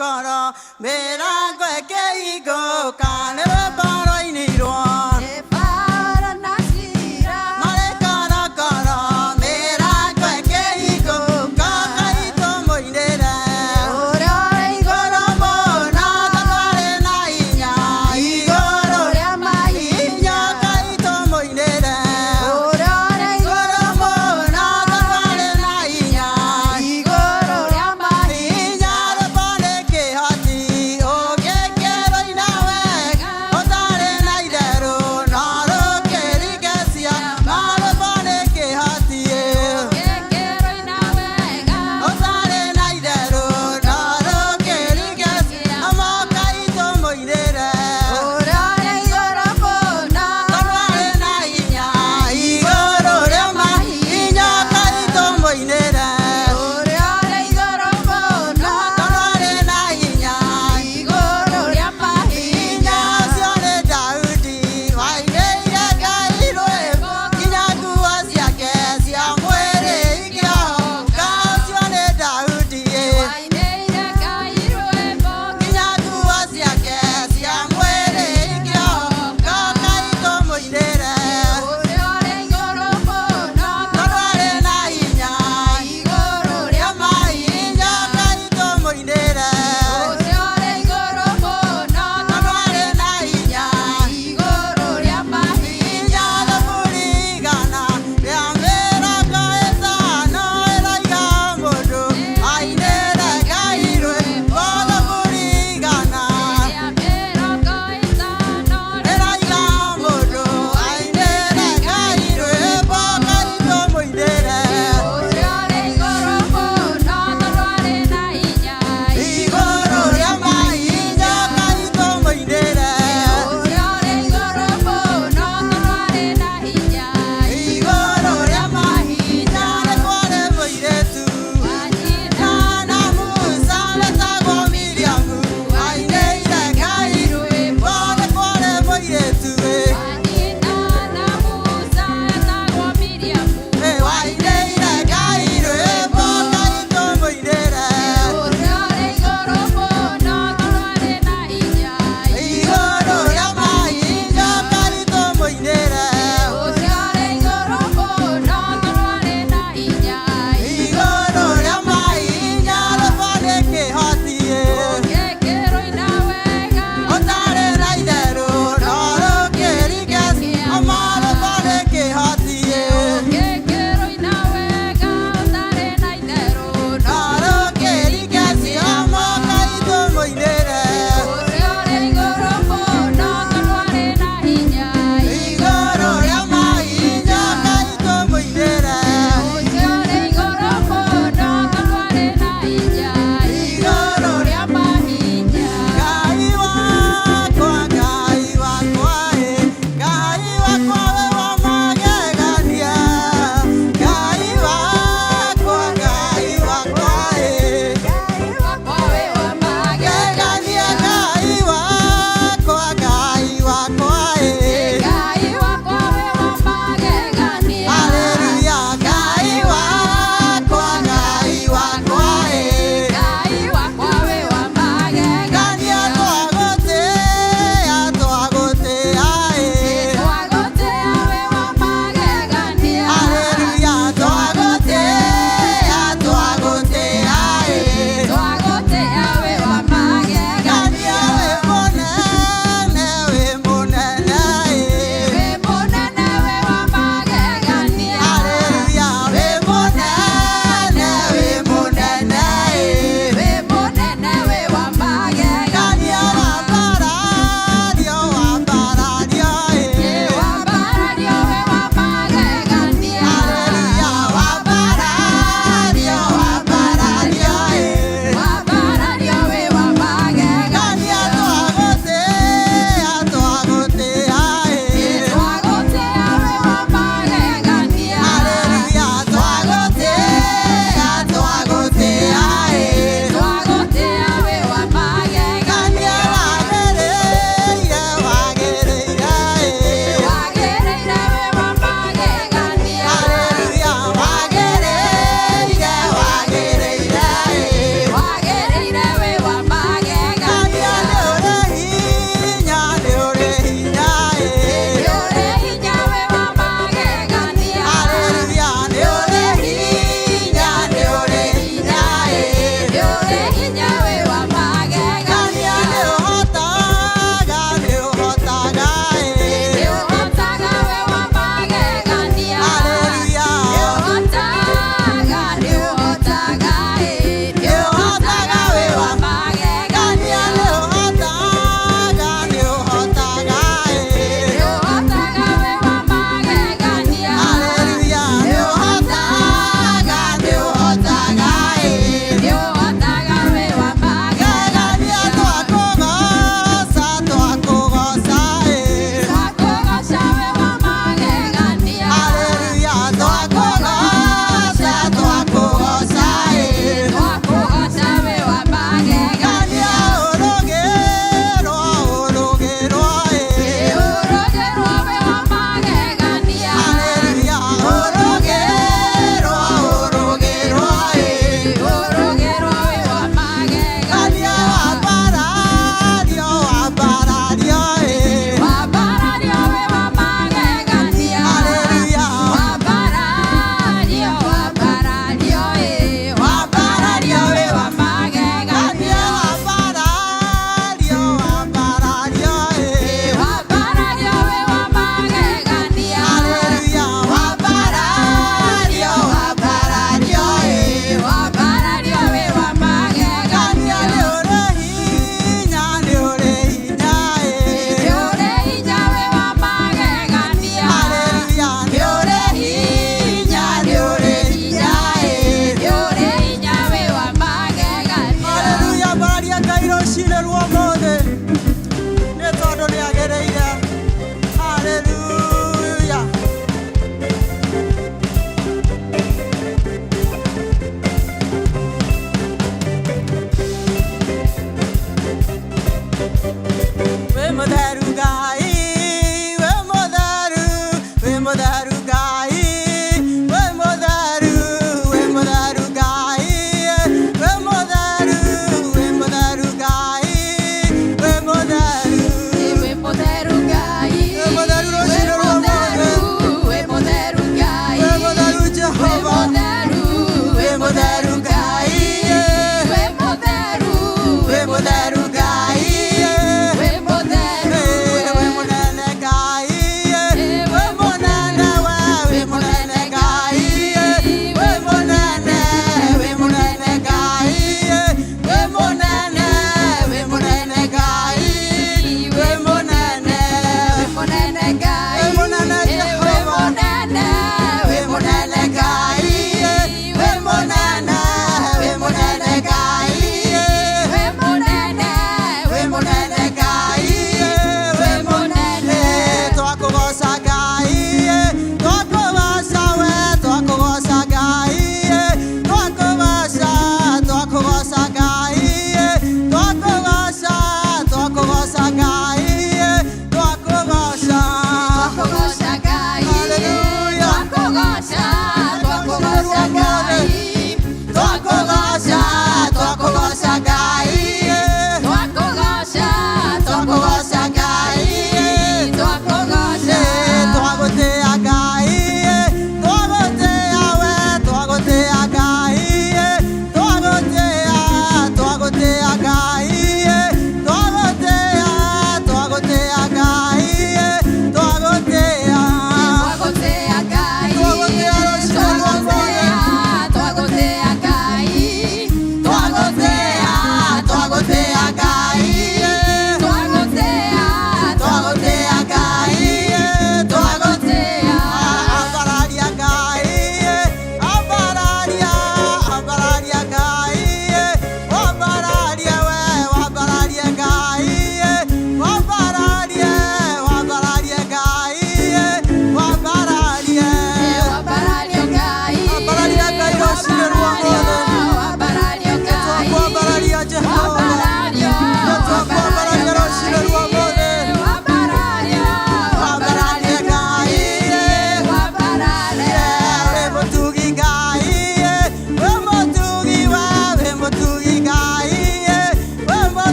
kara mera kwe kei go kanero parai ni roan para nasira mare kara kara mera kwe kei go kakai to moine ra orai goro mo na tare nai nya I goro ya mai nya kai to moine ra orai goro mo na tare nai nya I goro ya mai nya ra pa ne ke hati o ke roi na we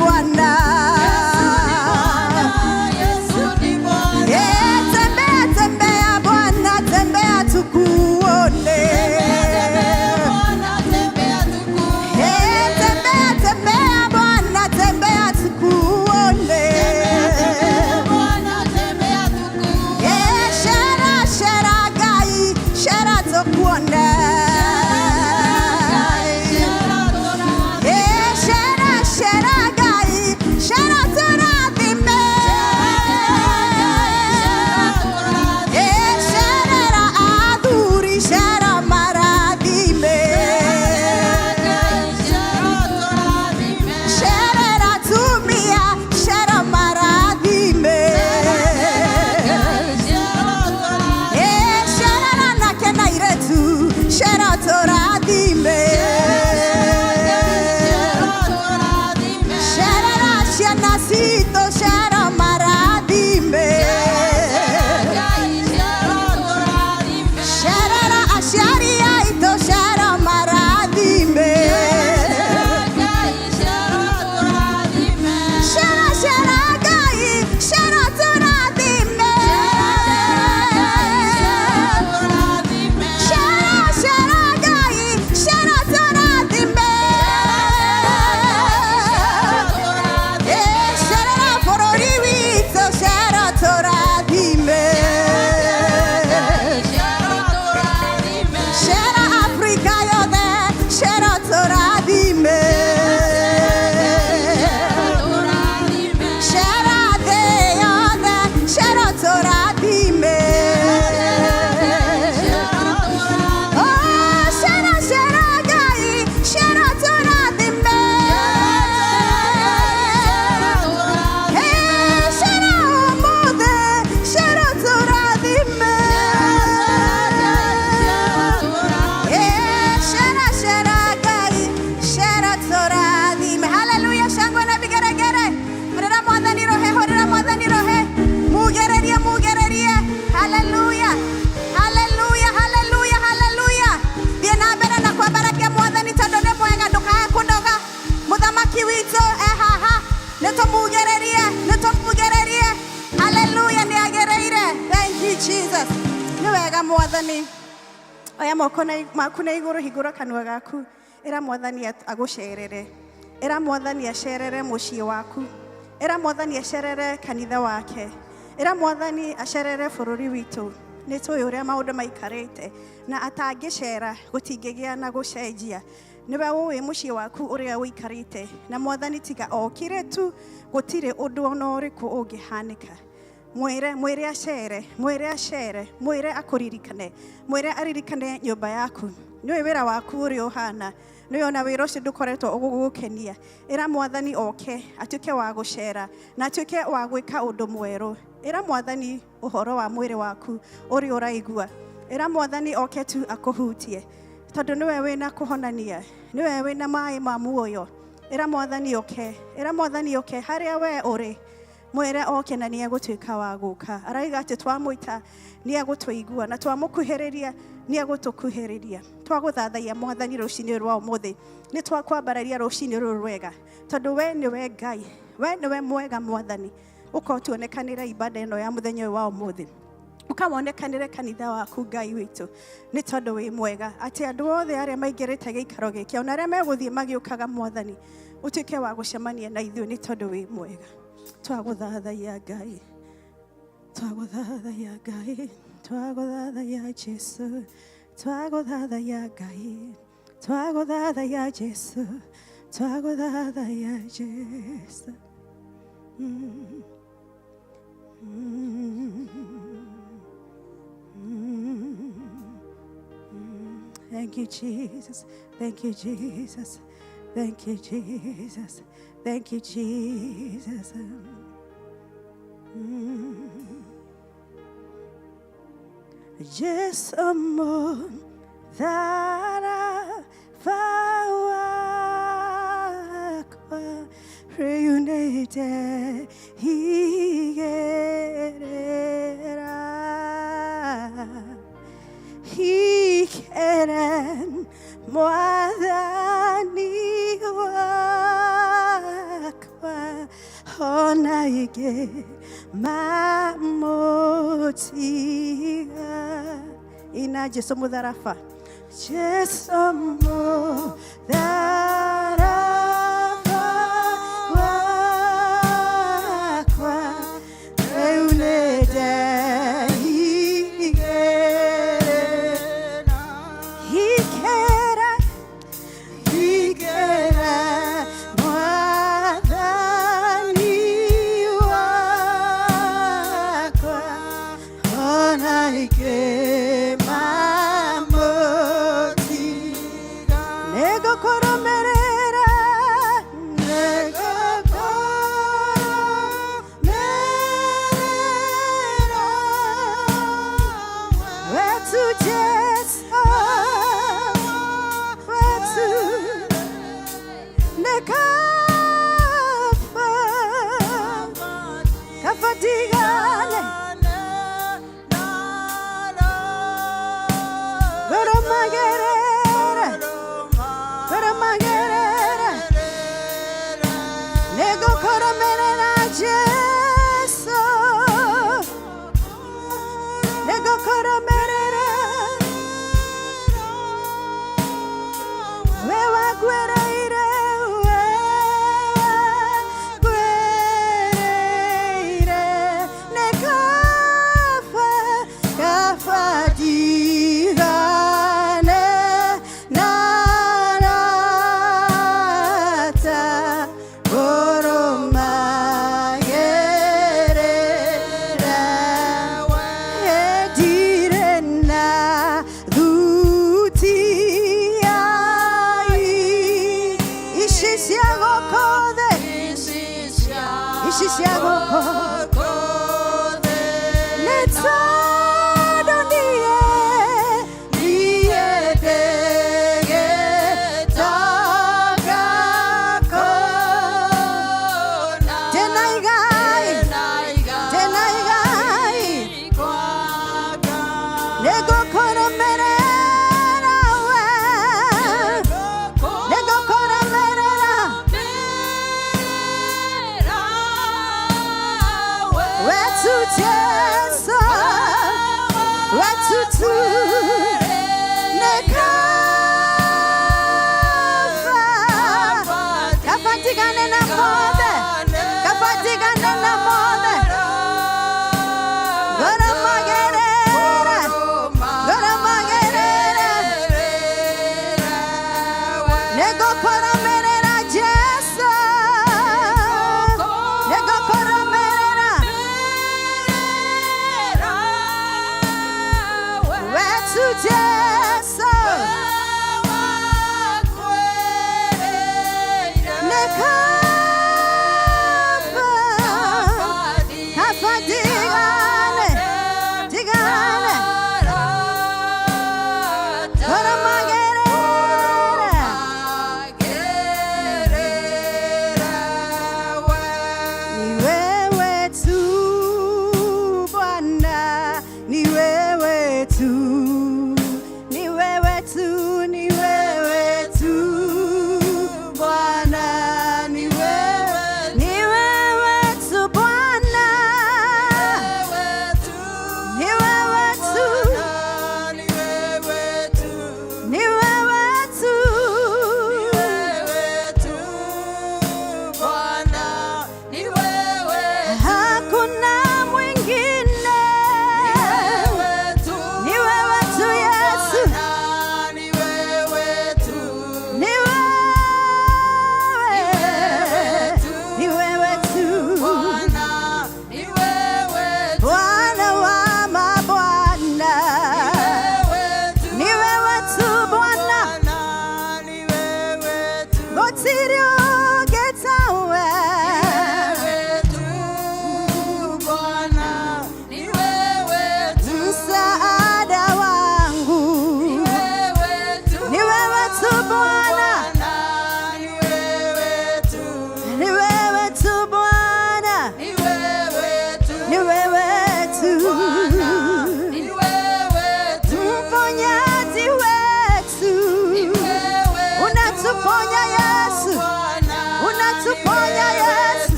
Bwana. Tembea Bwana, tembea tukuone. Tembea Bwana, tembea tukuone. Shera gai, shera tukuone. Shera gai, shera turadime. Shera aduri, shera maradime. Shera tumia, shera maradime. Shera nakena iretu, shera toradime. Nasito shara maradime. Shara asharia ito shara maradime. Shara gai shara toradime. Shara gai shara toradime. Jesus. Niwega Mwathani. Oya maku na iguru higura kanua gaku. Era Mwathani agucerere. Era Mwathani acerere muciĩ waku. Era Mwathani acerere kanitha wake. Era Mwathani acerere bũrũri witũ. Nĩtũĩ ũrĩa maũndũ maikarĩte na atangĩcera gũtingĩgĩa na gũcenjia. Niwe ũĩ muciĩ waku ũrĩa ũikarĩte na Mwathani tiga okire tu gũtirĩ ũndũ ona ũrĩkũ ũngĩhanĩka. Mwĩre acere, mwĩre akũririkane, mwĩre aririkane nyũmba yaku. Nĩwe wĩra waku ũrĩa ũhana, nĩwe ona wĩra ũcio ndũkoretwo ũgũgũkenia. Ĩra Mwathani oke, atuĩke wa gũcera na atuĩke wa gwĩka ũndũ mwerũ. Ĩra Mwathani ũhoro wa mwĩrĩ waku ũrĩa ũraigua. Ĩra Mwathani oke tu akũhutie, tondũ nĩwe wĩna kũhonania, nĩwe wĩna maĩ ma muoyo. Ĩra Mwathani oke harĩa we ũrĩ. Mwĩre oke na nĩegũtuĩka wa gũka. Araiga atĩ twamũita nĩegũtũigua na twamũkuhĩrĩria nĩegũtũkuhĩrĩria. Twagũthathaiya Mwathani rũcinĩ rwa ũmũthĩ. Nĩ twakwambararia rũcinĩ rũrũ rwega, tondũ we nĩwe Ngai, we nĩwe mwega Mwathani. Ũka ũtuonekanĩre ibada ĩno ya mũthenya ũyũ wa ũmũthĩ. Ũkamonekanĩre kanitha waku Ngai witũ, nĩ tondũ wĩ mwega. Atĩ andũ othe arĩa maingĩrĩte gĩikaro gĩkĩ ona arĩa megũthiĩ magĩũkaga Mwathani, ũtuĩke wa gũcemania na ithuĩ nĩ tondũ wĩ mwega. Twagũthathaiya Ngai, twagũthathaiya Ngai, twagũthathaiya Jesu, twagũthathaiya Ngai, twagũthathaiya Jesu, twagũthathaiya Jesu. Thank you, Jesus. Thank you, Jesus. Thank you, Jesus. Thank you, Jesus. Just a more that I found reunited he can more than he was. 나에게 맘모지가 ina Yesu mudarafa Yesu mudarafa wakwa eulede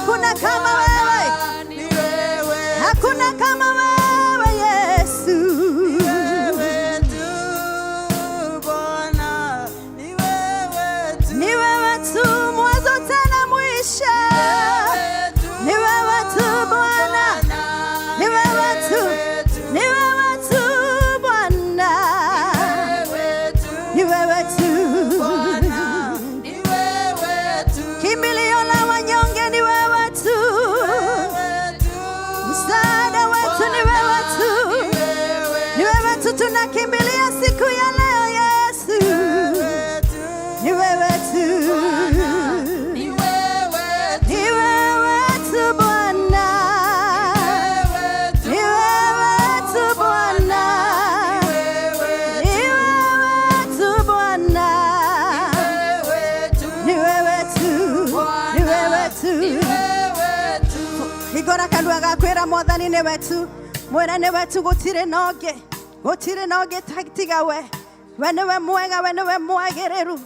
Hakuna kama wewe, hakuna kama wewe Yesu. Ni wewe tu mwanzo tena mwisho. Ni wewe tu Bwana, ni wewe tu, ni wewe tu Bwana, ni wewe tu kimbilio la wanyonge, ni wewe tu msaada wetu, ni wewe tu, ni wewe tu tunakimbilia siku ya leo Yesu, ni wewe tu, ni wewe tu Bwana, ni wewe tu Bwana, ni wewe tu Bwana, ni wewe tu, ni wewe tu. Igora kanua gakwira Mwathani ni wetu, mwena ni wetu gutire noge tiga we. We niwe mwega, we niwe mwagĩrĩru,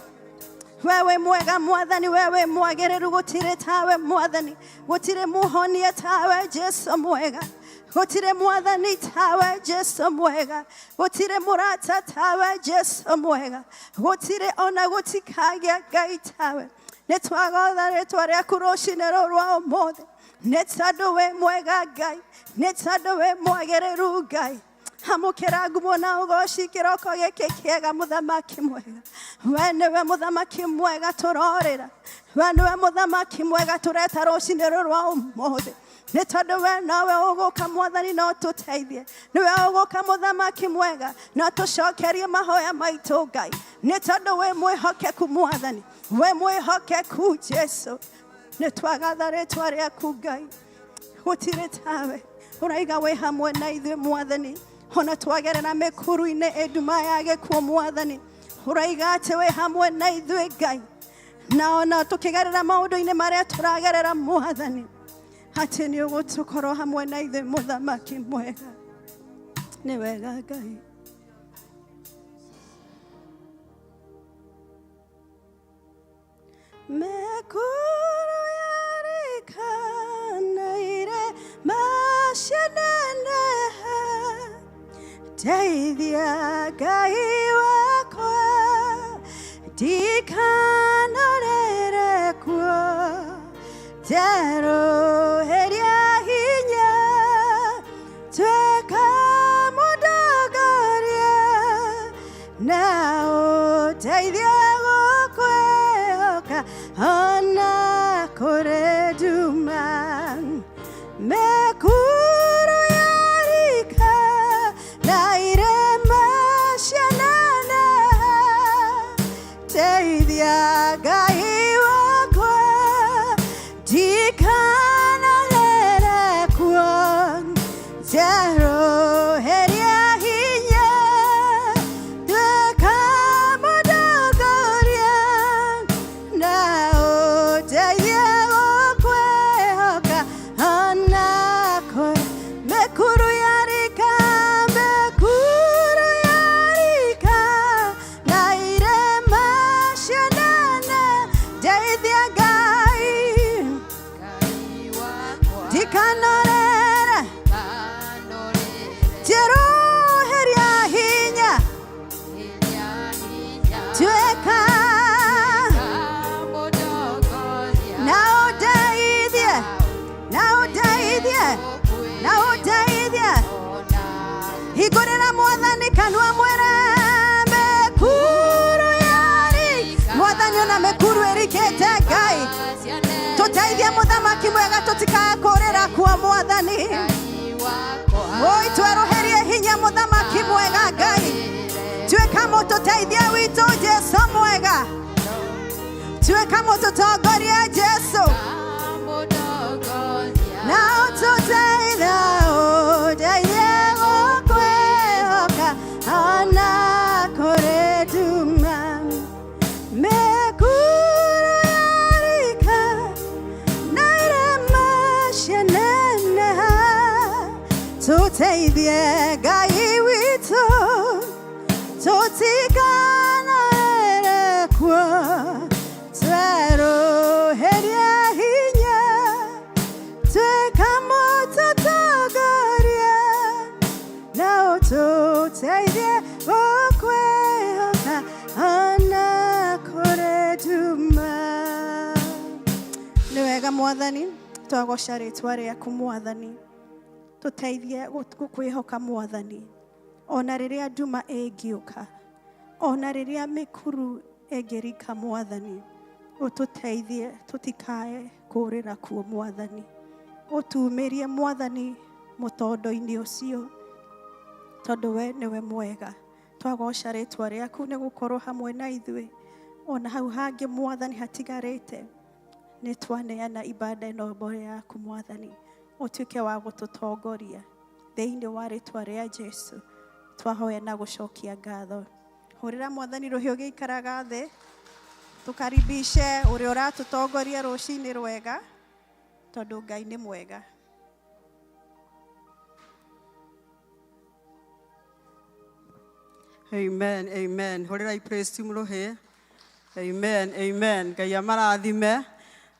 wewe mwega Mwathani, wewe mwagĩrĩru, gutire tawe Mwathani, gutire muhonia tawe Jesu mwega, gutire Mwathani tawe Jesu mwega, gutire murata tawe Jesu mwega, gutire ona gutikagia Ngai tawe. Nitwagotha rĩtwa rĩaku rũcinĩ rũrũ rwa ũmũthĩ, nĩ tondũ we mwega Ngai, nĩ tondũ we mwagĩrĩru Ngai. Hamukĩra ngumo na ũgoci kĩroko gĩkĩ kĩega mũthamaki mwega. We nĩwe mũthamaki mwega tũrorĩra, we nĩwe mũthamaki mwega tũreta rũcinĩ rũrũ rwa ũmũthĩ, nĩ tondũ we nawe ũgũka Mwathani no tũteithie, nĩwe ũgũka mũthamaki mwega no tũcokerie mahoya maitũ Ngai, nĩ tondũ we mwĩhokeku Mwathani, we mwĩhokeku Jesu. Nĩ twagatha rĩtwa rĩaku Ngai, gũtirĩ tawe, ũraiga wĩ hamwe na ithuĩ Mwathani, ona twagerera mĩkuru-inĩ ĩnduma ya gĩkuũ Mwathani, ũraiga atĩ wĩ hamwe na ithuĩ Ngai, na ona tũkĩgerera maũndũ-inĩ marĩa tũragerera Mwathani, atĩ nĩ ũgũtũkorwo hamwe na ithuĩ mũthamaki mwega. Nĩ wega Ngai. Mekuru yarikanaire masheneneha, teithia Ngai wakwa, ndikanorere kuo, njeroheria hinya, tweka mũndongoria, na ũteithia gũkwĩhoka ona kũrĩ nduma. Mekuru yarika na irema ciananeha, teithia Ngai wakwa, ndikanarere kuo, njeroheria hinya, tweka mũndongoria, na ũteithia gũkwĩhoka ona kũrĩ. Mekuru yarika, mekuru yarika na irema cianene, teithia Ngai, ndikanorere, njeroheria hinya, tweka na ũteithie, na ũteithie, na ũteithie. Hingũrĩra Mwathani kanua mwĩre mekuru yarika. Mwathani ona mekuru ĩrikĩte Ngai, tũteithie mũthamaki mwega tũtikakũrĩra kuo Mwathani. Oi tweroherie hinya mũthamaki mwega Ngai, tuĩka mũtũteithia witũ Jesu mwega, tuĩka mũtũtongoria Jesu, na ũtũteithia, ũteithie gũkwĩhoka ona kũrĩ nduma. Mekuru yarika na irema cianeneha, tũteithie Ngai witũ, tũtikanarere kuo, tweroherie hinya, tuteithie gũkwĩhoka ona kũrĩ nduma. Nĩ wega Mwathani, twagoca rĩĩtwa rĩaku Mwathani, tuteithie gũkwĩhoka Mwathani, ona rĩrĩa nduma ĩngĩũka, ona rĩrĩa mĩkuru ĩngĩrika Mwathani, ũtũteithie tũtikae kũũrĩra kuo Mwathani, ũtuumĩrie Mwathani mũtondo-inĩ ũcio, tondũ we nĩwe mwega. Twagoca rĩĩtwa rĩaku nĩ gũkorwo hamwe na ithuĩ, ona hau hangĩ Mwathani hatigarĩte, nĩ twaneana ibada ĩno mbere yaku Mwathani, ũtuĩke wa gũtũtongoria thĩinĩ wa rĩĩtwa rĩa Jesũ. Twahoya na gũcokia ngatho. Hũrĩra Mwathani rũhĩ ũgĩikaraga thĩ, tũkaribishe ũrĩa ũratũtongoria rũciinĩ rwega, tondũ Ngai nĩ mwega. Amen, amen. Hũrĩrai praise team rũhĩ. Amen, amen. Ngai amarathime.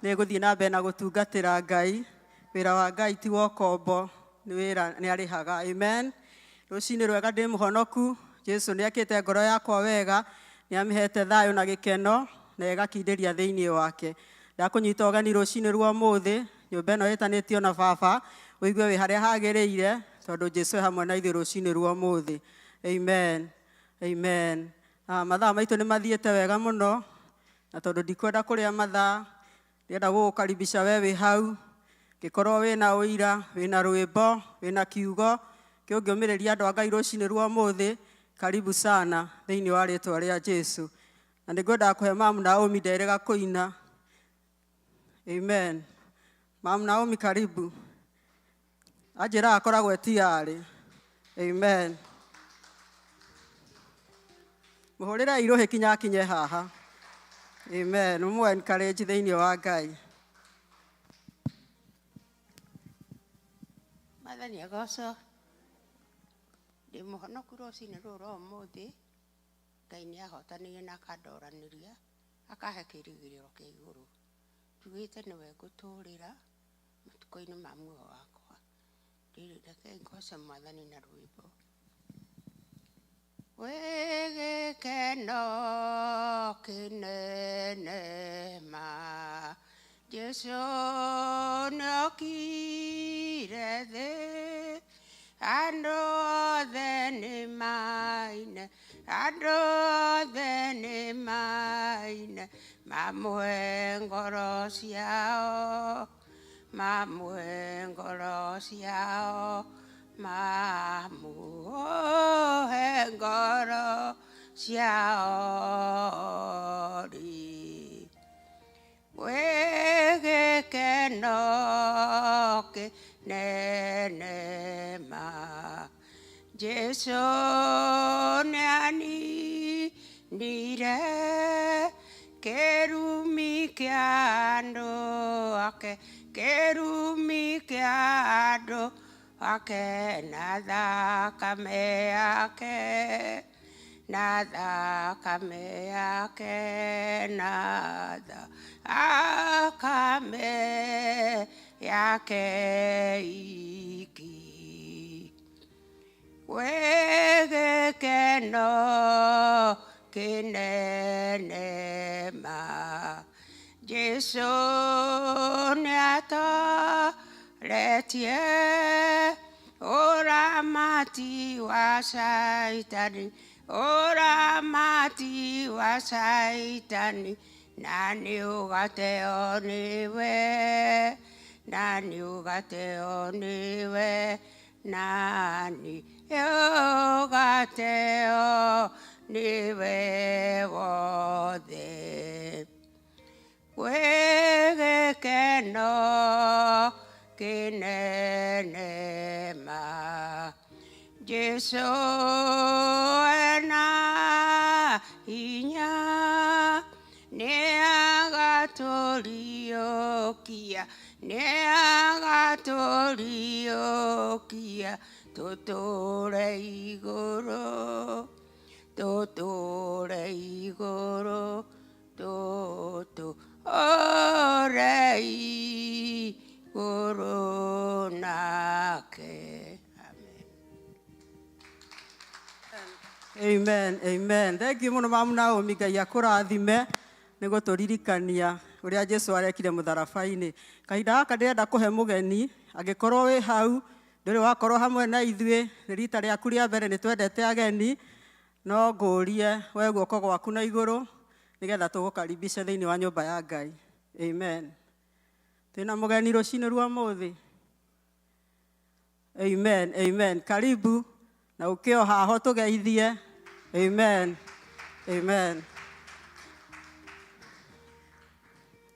Nĩ gũthiĩ na mbere na gũtungatĩra Ngai. Wĩra wa Ngai ti wa ũkombo, nĩ wĩra nĩ arĩhaga. Amen. Rũciinĩ rwega ndĩ mũhonoku. Jesũ nĩ akĩte ngoro yakwa wega, nĩ amĩhete thayũ na gĩkeno, na ĩgakindĩria thĩinĩ wake. Ndakũnyita ũgeni rũciinĩ rwa ũmũthĩ, nyũmba ĩno ĩtanĩtio na Baba, ũigue wĩ harĩa hagĩrĩire, tondũ Jesũ hamwe na ithuĩ rũciinĩ rwa ũmũthĩ. Amen, amen. Mathaa maitũ nĩ mathiĩte wega mũno, na tondũ ndikwenda kũrĩa mathaa, ndĩrenda gũgũkaribisha we wĩ hau, ngĩkorwo wĩna ũira, wĩna rwĩmbo, wĩna kiugo, kĩũngĩũmĩrĩria andũ a Ngai rũciinĩ rwa ũmũthĩ, karibu sana thĩinĩ wa rĩĩtwa rĩa Jesũ. Na nĩngwendaga kũhe Mamu Naomi nderĩga kũina. Amen. Mamu Naomi karibu. Anjĩra akoragwo etiarĩ. Amen. Mũhũrĩre irũhĩ kinyakinye haha. Amen. Mũmũ encourage thĩinĩ wa Ngai. Mwathani agocwo. Ndĩ mũhonoku rũciinĩ rũrũ rwa ũmũthĩ, Ngai nĩ ahotanĩire na akandoranĩria, akahe kĩĩrĩgĩrĩro kĩa igũrũ. Njugĩte nĩwe ngũtũũrĩra matukũ-inĩ ma muoyo wakwa. Reke ngoce Mwathani na rwĩmbo. Wĩ gĩkeno kĩnene ma, Jesũ nĩokire thĩ, andũ othe nĩ maine, andũ othe nĩ maine, mamũhe ngoro ciao, mamũhe ngoro ciao, mamũhe ngoro ciao ri. Wĩ gĩkeno kĩnene ma, Jesũ nĩaninire kĩrumi kĩa andũ ake, kĩrumi kĩa andũ ake, na thakame yake, na thakame yake, na thakame yake iki. Wĩ gĩkeno kĩnene ma, Jesũ nĩatoretie ũramati wa Saitani, ũramati wa Saitani, na nĩũgateo nĩwe, na nĩũgateo nĩwe, na nĩũgateo nĩwe wothe. Wĩ gĩkeno kĩnene ma, Jesũ ena hinya, nĩagatũriũkia, nĩagatũriũkia, tũtũũre igũrũ, tũtũũre igũrũ, tũtũũre igũrũ nake. Amen. Amen, amen. Thank you muno mamu Naomi, Ngai akũrathime nĩ gũtũririkania ũrĩa Jesu arekire mũtharaba-inĩ. Kahinda gaka ndĩrenda kũhe mũgeni, angĩkorwo wĩ hau, ndũrĩ wakorwo hamwe na ithuĩ, nĩ rita rĩaku rĩa mbere, nĩ twendete ageni, no ngũrie we guoko gwaku na igũrũ nĩgetha tũgũkaribishe thĩinĩ wa nyũmba ya Ngai. Amen. Twĩna mũgeni rũcinĩ rwa ũmũthĩ. Amen, amen. Karibu na ukio haho tugeithie. Amen, amen.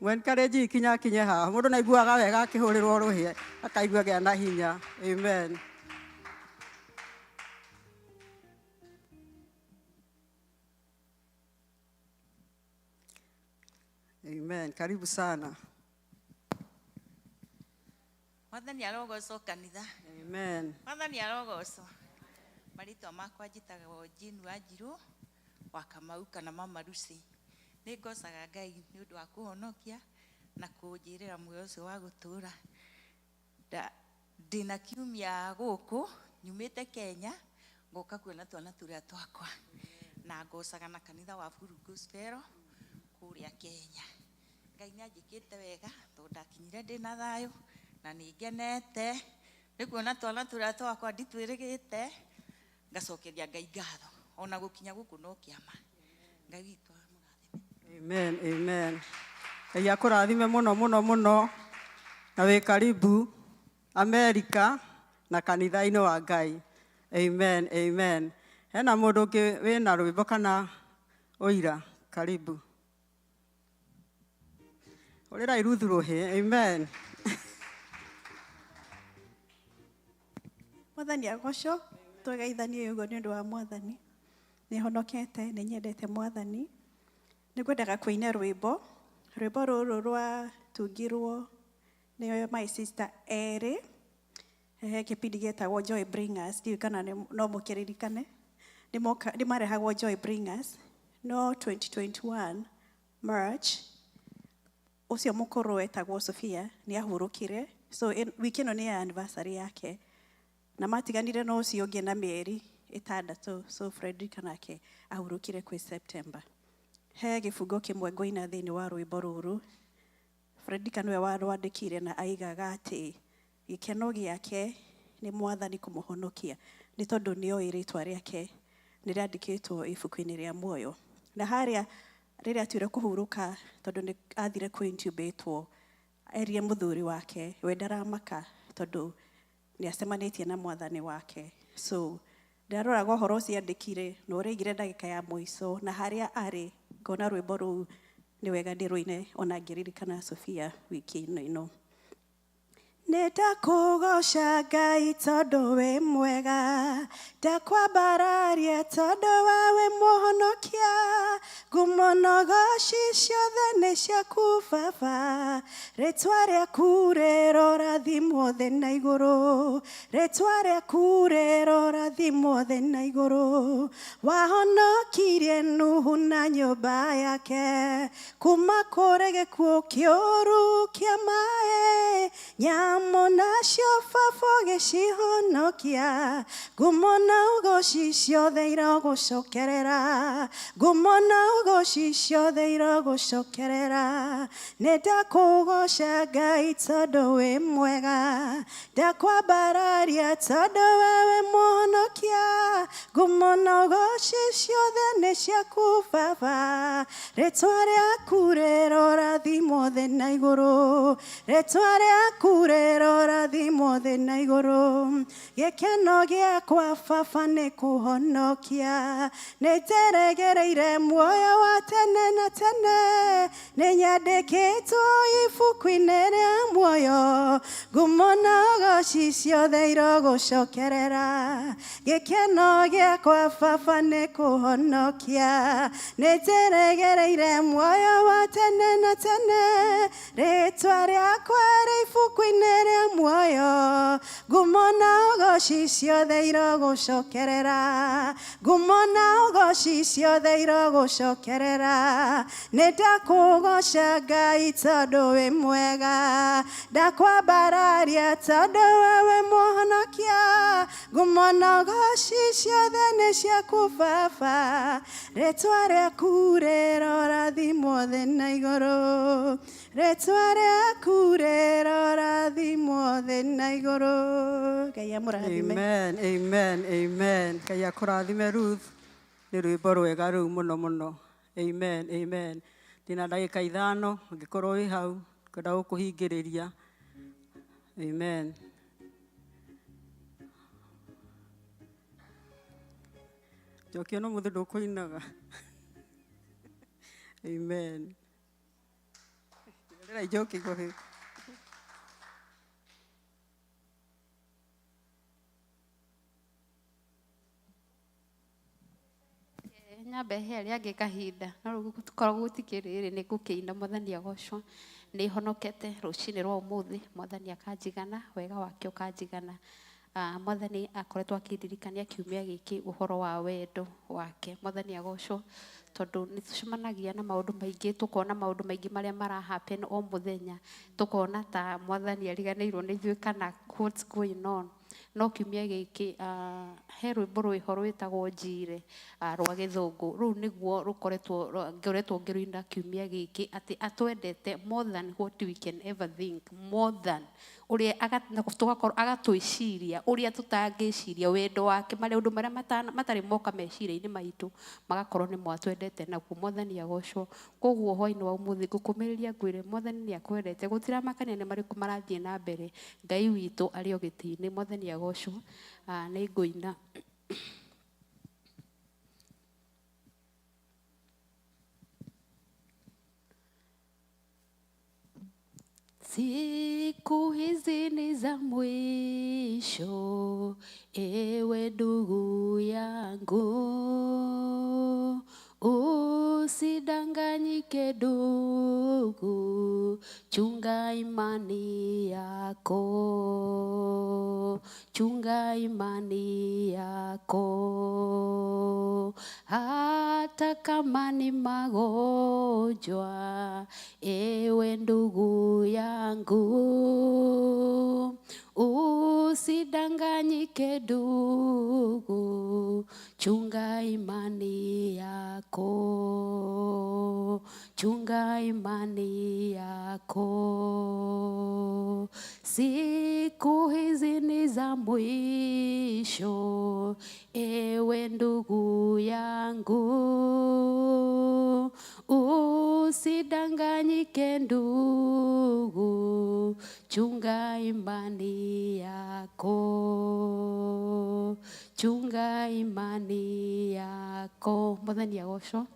Mwenkareji kinya haha, mũndũ naiguaga wega akĩhũrĩrwo rũhĩ akaigua gĩa na hinya. Amen. Amen. Karibu sana. Mwathani arogocwo kanitha. Amen. Mwathani arogocwo. Maritwa makwa njĩtagwo Jane Wanjiru wa Kamau kana Mama Lucy. Nĩ ngocaga Ngai nĩ ũndũ wa kũhonokia na kũnjĩrĩra muoyo ũcio wa gũtũũra. Ndĩna kiumia gũkũ nyumĩte Kenya ngoka kuona twana tũrĩa twakwa na ngocaga na kanitha wa Full Gospel kũrĩa Kenya. Ngai nĩ anjĩkĩte wega tondũ ndakinyire ndĩna thayũ na nĩ ngenete nĩ kuona twana tũrĩa twakwa nditwĩrĩgĩte ngacokeria Ngai ngatho ona gũkinya gũkũ no kĩama. Ngai witũ amũrathime. Amen, amen. Ngai akũrathime mũno mũno mũno na wĩ karibu Amerika na kanitha-inĩ wa Ngai. Amen, amen. Hena mũndũ ũngĩ wĩna rwĩmbo kana ũira? Karibu. Ũrĩrai Ruth rũhĩ. Amen. Mwathani agocwo, tũgeithanie ũguo nĩ ũndũ wa Mwathani. Nĩ honokete, nĩ nyendete Mwathani. Nĩ ngwendaga kũina rwĩmbo. Rwĩmbo rũrũ rwatungirwo nĩ my sister erĩ. Kĩbindi gĩetagwo Joy Bringers. Ndiũĩ kana no mũkĩririkane. Nĩ marehagwo Joy Bringers. No 2021 March. Ũcio mũkũrũ wetagwo Sophia nĩ ahurũkire. So wiki ĩno nĩ ya anniversary yake. Na matiganire no ũcio ũngĩ na mĩeri ĩtandatũ. So Frederick nake ahurũkire kwĩ September. He gĩbungo kĩmwe ngũina thĩinĩ wa rwĩmbo rũrũ. Frederick nĩwe warwandĩkire na aigaga atĩ gĩkeno gĩake nĩ Mwathani kũmũhonokia nĩ tondũ nĩoĩ rĩtwa rĩake nĩ rĩandĩkĩtwo ibuku-inĩ rĩa muoyo. Na harĩa rĩrĩa atuire kũhurũka tondũ nĩ athire kũ-intubatwo erie mũthuri wake we ndaramaka tondũ nĩ acemanĩtie na Mwathani wake. So ndaroraga ũhoro ũcio andĩkire na ũrĩigire ndagĩka ya mũico na harĩa arĩ ngona rwĩmbo rũu nĩ wega ndĩrũine ona ngĩririkana Sophia wiki-inĩ ĩno. Nĩndakũgoca Ngai tondũ wĩ mwega, ndakwambararia tondũ we mũhonokia, ngumo na goci ciothe nĩ ciaku Baba, rĩtwa rĩaku rĩrorathimwo thĩ na igũrũ, rĩtwa rĩaku rĩrorathimwo thĩ na igũrũ, wahonokirie Nuhu na nyũmba yake kuma kũrĩ gĩkuũ kĩũru kĩa maĩ, nyamũ nacio Baba ũgĩcihonokia, ngumo na ũgoci ciothe irogũcokerera, ngumo na ũgoci ciothe irogũcokerera. Nĩndakũgoca Ngai tondũ wĩ mwega, ndakwambararia tondũ we wĩ mũhonokia, ngumo na ũgoci ciothe nĩ ciaku Baba, rĩtwa rĩaku rĩrorathimwo thĩ na igũrũ, rĩtwa rĩaku rĩrorathimwo thĩ na igũrũ. Gĩkeno gĩakwa Baba nĩ kũhonokia, nĩnjeregereire muoyo wa tene na tene, nĩnyandĩkĩtwo ibuku-inĩ rĩa muoyo, ngumo na ũgoci ciothe irogũcokerera. Gĩkeno gĩakwa Baba nĩ kũhonokia, nĩnjeregereire muoyo wa tene na tene, rĩtwa rĩakwa rĩ ibuku-inĩ rĩa muoyo, ngumo na ũgoci ugoci ciothe irogũcokerera, ngumo na ugoci ciothe irogũcokerera. Nĩndakũgoca Ngai tondũ wĩ mwega, ndakwambararia tondũ wewe mũhonokia, ngumo na ugoci ciothe nĩ ciaku Baba, rĩtwa rĩaku rĩrorathimwo thĩ na igũrũ, rĩtwa rĩaku rĩrorathimwo thĩ na igũrũ. Ngai amũrathime. Amen, amen, amen. Ngai akũrathime Ruth, nĩ rwĩmbo rwega rũu mũno mũno. Amen, amen. Ndina ndagĩka 5 ũngĩkorwo wĩ hau kwenda gũkũhingĩrĩria. Amen. Jokio no mũthĩ ndũkũinaga. Amen. Ndĩra ijoki gohe. Nyambe heri angĩ kahinda no rĩu gũkoragwo gũtikĩrĩrĩ nĩ ngũkĩina Mwathani agocwo. Nĩ honokete rũcinĩ rwa ũmũthĩ, Mwathani akanjigana, wega wake ũkanjigana. Mwathani akoretwo akĩndirikania kiumia gĩkĩ ũhoro wa wendo wake. Mwathani agocwo tondũ nĩ tũcemanagia na maũndũ maingĩ, tũkona maũndũ maingĩ marĩa marahappen o mũthenya, tũkona ta Mwathani ariganĩirwo nĩ ithuĩ kana what's going on. No kiumia gĩkĩ he rwĩmbo rwĩho rwĩtagwo Njire rwa Gĩthũngũ. Rũu nĩguo ngoretwo ngĩrũina kiumia gĩkĩ, atĩ atwendete more than what we can ever think, more than ũrĩa tũgakorwo agatwĩciria ũrĩa tũtangĩciria wendo wake, maũndũ marĩa matarĩ moka meciria-inĩ maitũ magakorwo nĩ mwatwendete naguo. Mwathani agocwo. Koguo hwaĩ-inĩ wa ũmũthĩ ngũkũmĩrĩria ngwĩre Mwathani nĩ akwendete, gũtiramakania nĩ marĩkũ marathiĩ na mbere, Ngai witũ arĩ o gĩtĩ-inĩ. Mwathani agocwo. Nĩ ngũina. Siku hizi ni za mwisho, ewe ndugu yangu, usidanganyike ndugu, chunga imani yako, chunga imani yako, hata kama ni magonjwa, ewe ndugu yangu, usidanganyike ndugu, chunga imani yako, chunga imani yako. Siku hizi ni za mwisho, ewe ndugu yangu, usidanganyike ndugu, chunga imani yako, chunga imani yako. Mwathani agocwo.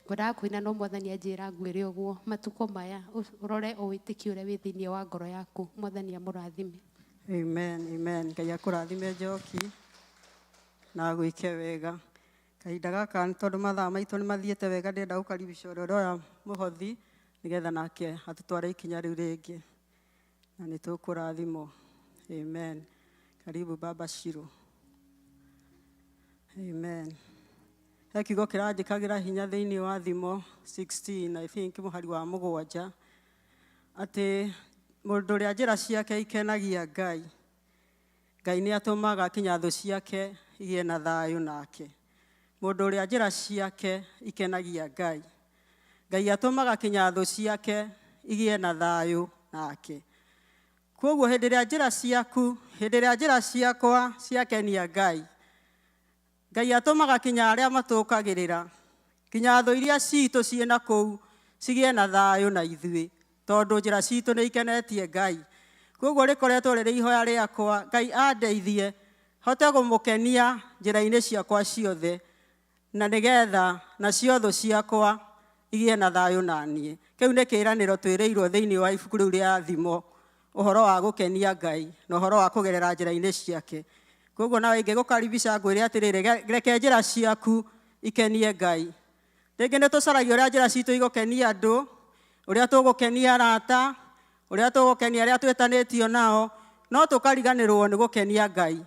Ngwendaga kũina no Mwathani anjĩra ngwĩre ũguo matukũ maya, ũrore o wĩtĩkio ũrĩa wĩ thĩinĩ wa ngoro yaku. Mwathani amũrathime. Amen, amen. Ngai akũrathime Njoki na gwĩke wega. Kahinda gaka nĩ tondũ mathaa maitũ nĩ mathiĩte wega, ndĩrenda gũkaribisha ũrĩa mũhothi nĩgetha nake atũtware ikinya rĩu rĩngĩ na nĩ tũkũrathimwo. Amen. Karibu Baba Shiro. Amen. He kiugo kĩranjĩkagĩra hinya thĩinĩ wa Thimo 16, I think mũhari wa 7, atĩ mũndũ ũrĩa njĩra ciake ikenagia Ngai, Ngai nĩ atũmaga kinya thũ ciake igĩe na thayũ nake. Mũndũ ũrĩa njĩra ciake ikenagia Ngai, Ngai atũmaga kinya thũ ciake igĩe na thayũ nake. Koguo hĩndĩ ĩrĩa njĩra ciaku, hĩndĩ ĩrĩa njĩra ciakwa ciakenia Ngai, Ngai atũmaga kinya arĩa matũkagĩrĩra, kinya thũ iria citũ ciĩna kũu cigĩe na thayũ na ithuĩ, tondũ njĩra citũ nĩ ikenetie Ngai. Koguo rĩkoretwo rĩrĩ ihoya rĩakwa, Ngai andeithie hote kũmũkenia njĩra-inĩ ciakwa ciothe, na nĩgetha nacio thũ ciakwa igĩe na thayũ na niĩ. Kĩu nĩ kĩĩranĩro twĩrĩirwo thĩinĩ wa ibuku rĩu rĩa Thimo, ũhoro wa gũkenia Ngai na ũhoro wa kũgerera njĩra-inĩ ciake. Koguo nawe ingĩgũkaribisha ngwĩre atĩrĩrĩ, reke njĩra ciaku ikenie Ngai. Rĩngĩ nĩ tũcaragia ũrĩa njĩra citũ igũkenia andũ, ũrĩa tũgũkenia arata, ũrĩa tũgũkenia arĩa twĩtanĩtio nao, no tũkariganĩrwo nĩ gũkenia Ngai.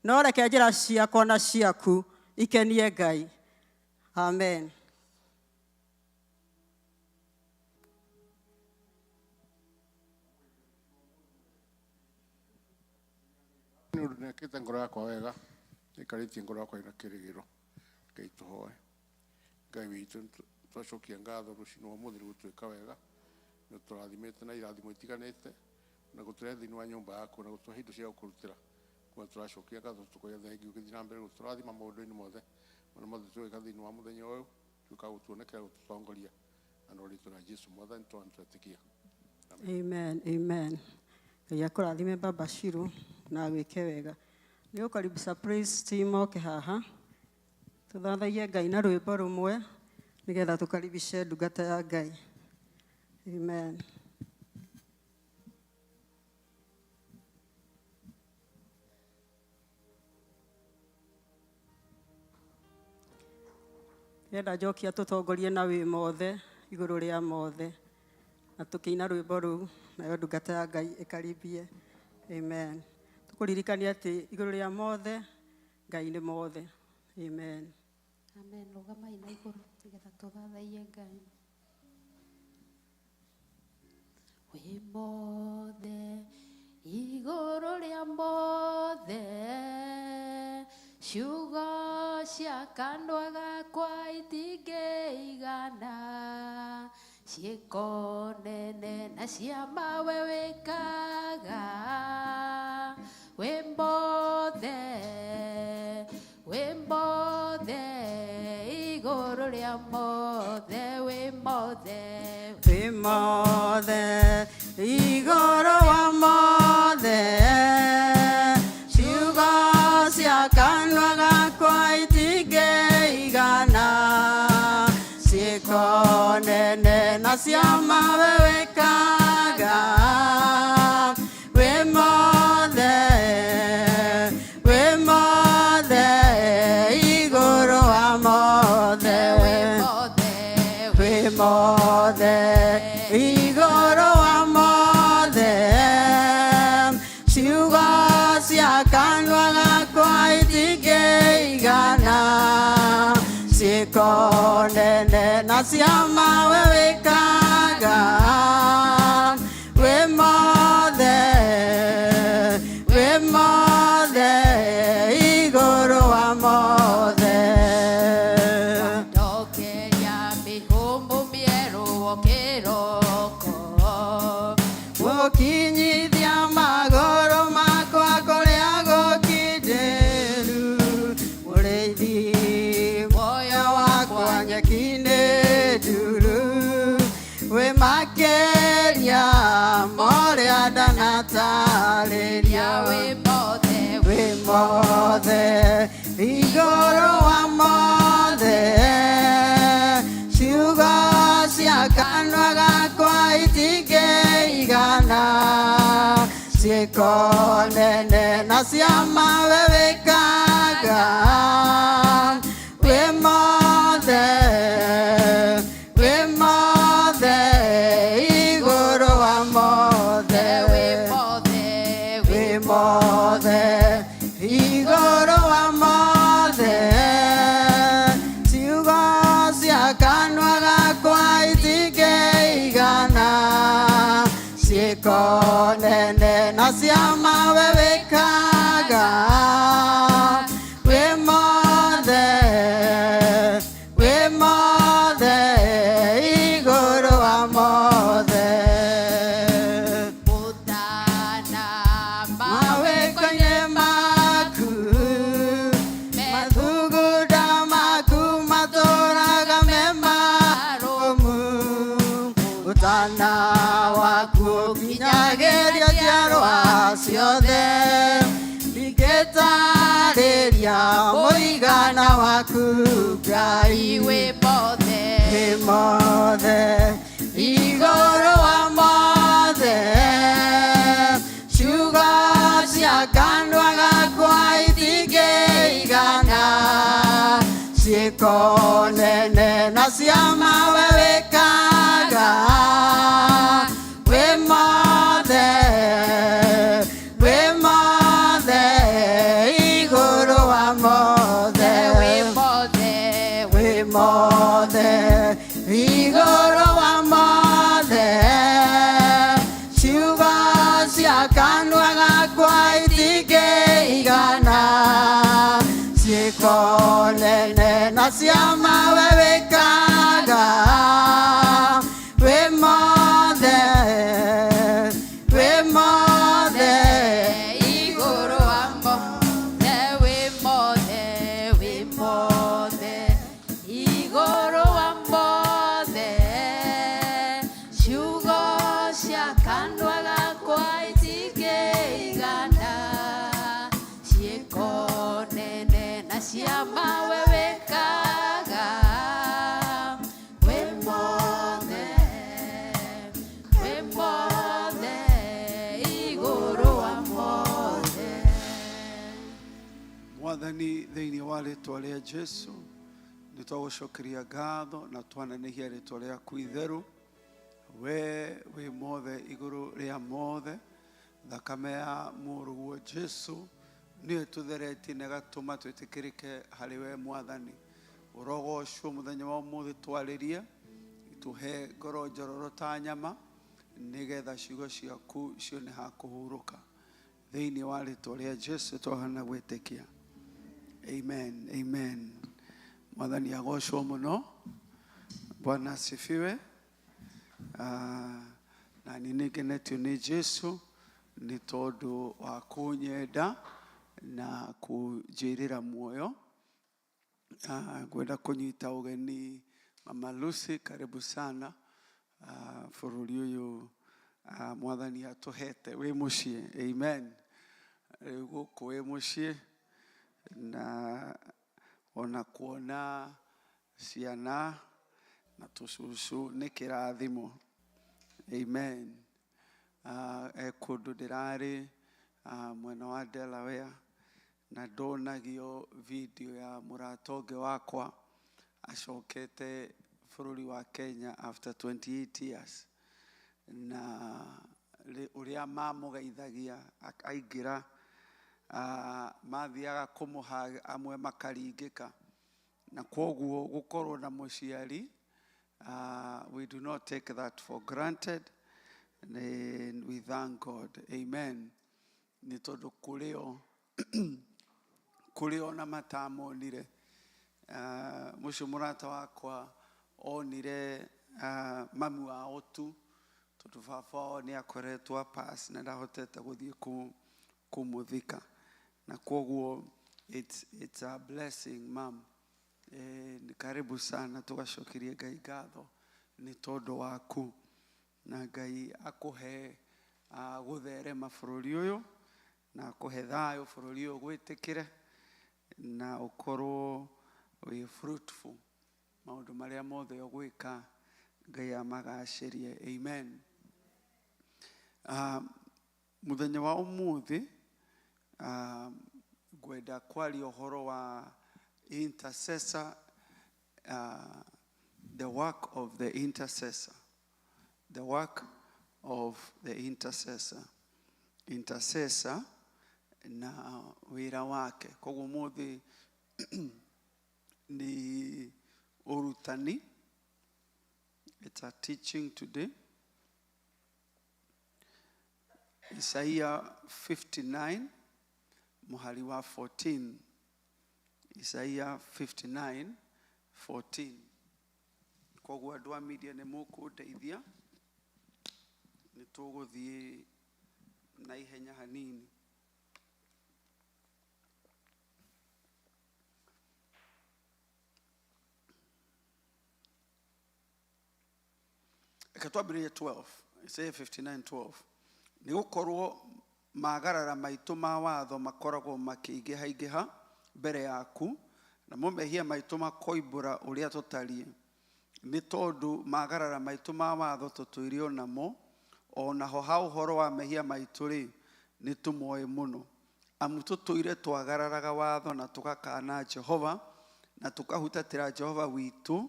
no reke njĩra ciakwa na ciaku ikenie Ngai. Amen. Nĩ ũndũ nĩekĩte ngoro yakwa wega, nĩaikarĩtie ngoro yakwa ĩna kĩrĩgĩro. Ngai tũhoe. Ngai witũ twacokia ngatho rũciinĩ rwa ũmũthĩ gũtwĩka wega, nĩ tũrathimĩte na irathimo itiganĩte na gũtũrehe thĩinĩ wa nyũmba yaku na gũtũhe indo cia gũkũrutĩra. Kuma tũracokia ngatho tũkoya thengiũ ũgĩthiĩ na mbere gũtũrathima maũndũ-inĩ mothe marĩa mothe twĩka thĩinĩ wa mũthenya ũyũ, tuĩka gũtuonekera gũtũtongoria na no rĩtwa rĩa Jesũ Mwathani twetĩkia. Amen, amen. Ngai akũrathime Baba Shiro na gwĩke wega. Nĩ gũkaribisha praise team oke haha tũthathaie Ngai na rwĩmbo rũmwe nĩgetha tũkaribishe ndungata ya Ngai. Amen. Yenda njokia tũtongorie na wĩ mothe igũrũ rĩa mothe na tũkĩina rwĩmbo rũu nayo ndungata ya Ngai ĩkaribie. Amen. Tũkũririkania atĩ igũrũ rĩa mothe Ngai nĩ mothe. Amen. Amen. Rũgamai na igũrũ nĩgetha tũthathaie Ngai. Wĩ mothe igũrũ rĩa mothe, ciugo cia kanua gakwa itingĩigana, ciĩko nene na cia mawe wĩkaga. Wĩ mothe igũrũ rĩa mothe, wĩ mothe igũrũ wa mothe, ciugo cia kanua gakwa itingĩigana, ciĩko nene na cia mawe wĩkaga. Wĩ mothe igũrũ wa mothe, wĩ mothe igũrũ wa mothe, ciugo cia kanua gakwa itingĩigana, ciĩko nene na cia mawe wĩkaga. Wĩ mothe igũrũ wa mothe. ndokeria mĩhũmũ mĩerũ o kĩroko, Gũkinyithia magũrũ makwa kũrĩa gũkindĩru, mũrĩithi muoyo wakwa nyeki-inĩ nduru. Wĩ makĩria morĩa ndanatarĩria, wĩ mothe igũrũ wa mothe, ciugo cia kanua gakwa itingĩigana, ciĩko nene na cia mawe wĩkaga. Wĩ mothe igũrũ wa mothe, wĩ mothe igũrũ wa mothe, ciugo cia kanua gakwa itingĩigana, ciĩko nene na cia mawe wĩkaga. Wĩ mothe igũrũ wa mothe, mũtana mawĩko-inĩ maku, mathugunda maku matũũraga me marũmu, ũtana waku ũkinyagĩria njiarwa ciothe, ndingĩtarĩria mũigana waku Ngai. wĩ mothe igũrũ wa mothe, ciugo cia kanua gakwa itingĩigana, ciĩko nene na cia mawe wĩkaga. Wĩ mothe igũrũ ciama we wĩkaga wĩ mothe igũrũ wa mothe wĩ mothe igũrũ wa mothe ciugo cia kanua gakwa itingĩigana ciĩko nene na ciama we wĩkaga wĩ mothe igũrũ wa mothe. Mwathani thĩinĩ wa rĩtwa rĩa Jesu nĩ twagũcokeria ngatho na twananĩhia rĩtwa rĩaku itheru. We wĩ mothe igũrũ rĩa mothe, thakame ya mũrũguo Jesu nĩyo ĩtũtheretie na ĩgatũma twĩtĩkĩrĩke harĩ we Mwathani. Ũrogocwo mũthenya wa ũmũthĩ twarĩrie, itũhe ngoro njororo ta nyama, nĩgetha ciugo ciaku cione ha kũhurũka. Thĩinĩ wa rĩtwa rĩa Jesu twahana gwĩtĩkia. Amen, amen. Mwathani agocwo mũno. Bwana asifiwe. Na nĩngenetio nĩ Jesu nĩ tondũ wa kũnyenda na kũnjĩrĩra muoyo. Ngwenda kũnyita ũgeni Mama Lucy, karibu sana. Bũrũri ũyũ Mwathani atũhete wĩ mũciĩ. Amen. Rĩu gũkũ wĩ mũciĩ na ona kuona ciana na tũcucu nĩ kĩrathimo. Amen. Kũndũ ndĩrarĩ mwena wa Delaware na ndonagio video ya mũrata ũngĩ wakwa acokete bũrũri wa Kenya after 28 years, na ũrĩa mamũgeithagia akaingĩra, mathiaga kũmũha amwe makaringĩka, na kwoguo gũkorwo na mũciari, we do not take that for granted, and we thank God. Amen. Nĩ tondũ kũrĩo na matamonire. Mũcio mũrata wakwa onire mamu wao tu, tondũ baba wao nĩ akoretwo pass na ndahotete gũthiĩ kũmũthika, na kwoguo it's a blessing mam. Ni karibu sana, tugacokerie Ngai ngatho nĩ tondũ waku, na Ngai akũhe gũtherema bũrũri ũyũ na akũhe thayũ bũrũri ũyũ gwĩtĩkĩre na ũkorwo wĩ fruitful. Maũndũ marĩa mothe ũgwĩka Ngai amagacĩrie. Amen. Mũthenya wa ũmũthĩ ngwenda kwaria ũhoro wa intercessor, the work of the intercessor. The work of the intercessor. Intercessor na wĩra wake. Koguo ũmũthĩ ni urutani. It's a teaching today. Isaiah 59 muhari wa 14. Isaiah 59:14. Koguo andũ a media nĩ mũkũndeithia, nĩ tũgũthiĩ na ihenya hanini. Katwambĩrĩrie 12. Isaiah 59:12. Nĩ gũkorwo magarara maitũ ma watho makoragwo makĩingĩha mbere yaku, na mehia maitũ makoimbũra ũrĩa tũtariĩ. Nĩ tondũ magarara maitũ ma watho tũtũire namo, onaho ha ũhoro wa mehia maitũ rĩ, nĩ tũmoĩ mũno. Amu tũtũire twagararaga watho na tũgakana Jehova, na tũkahutatĩra Jehova witũ,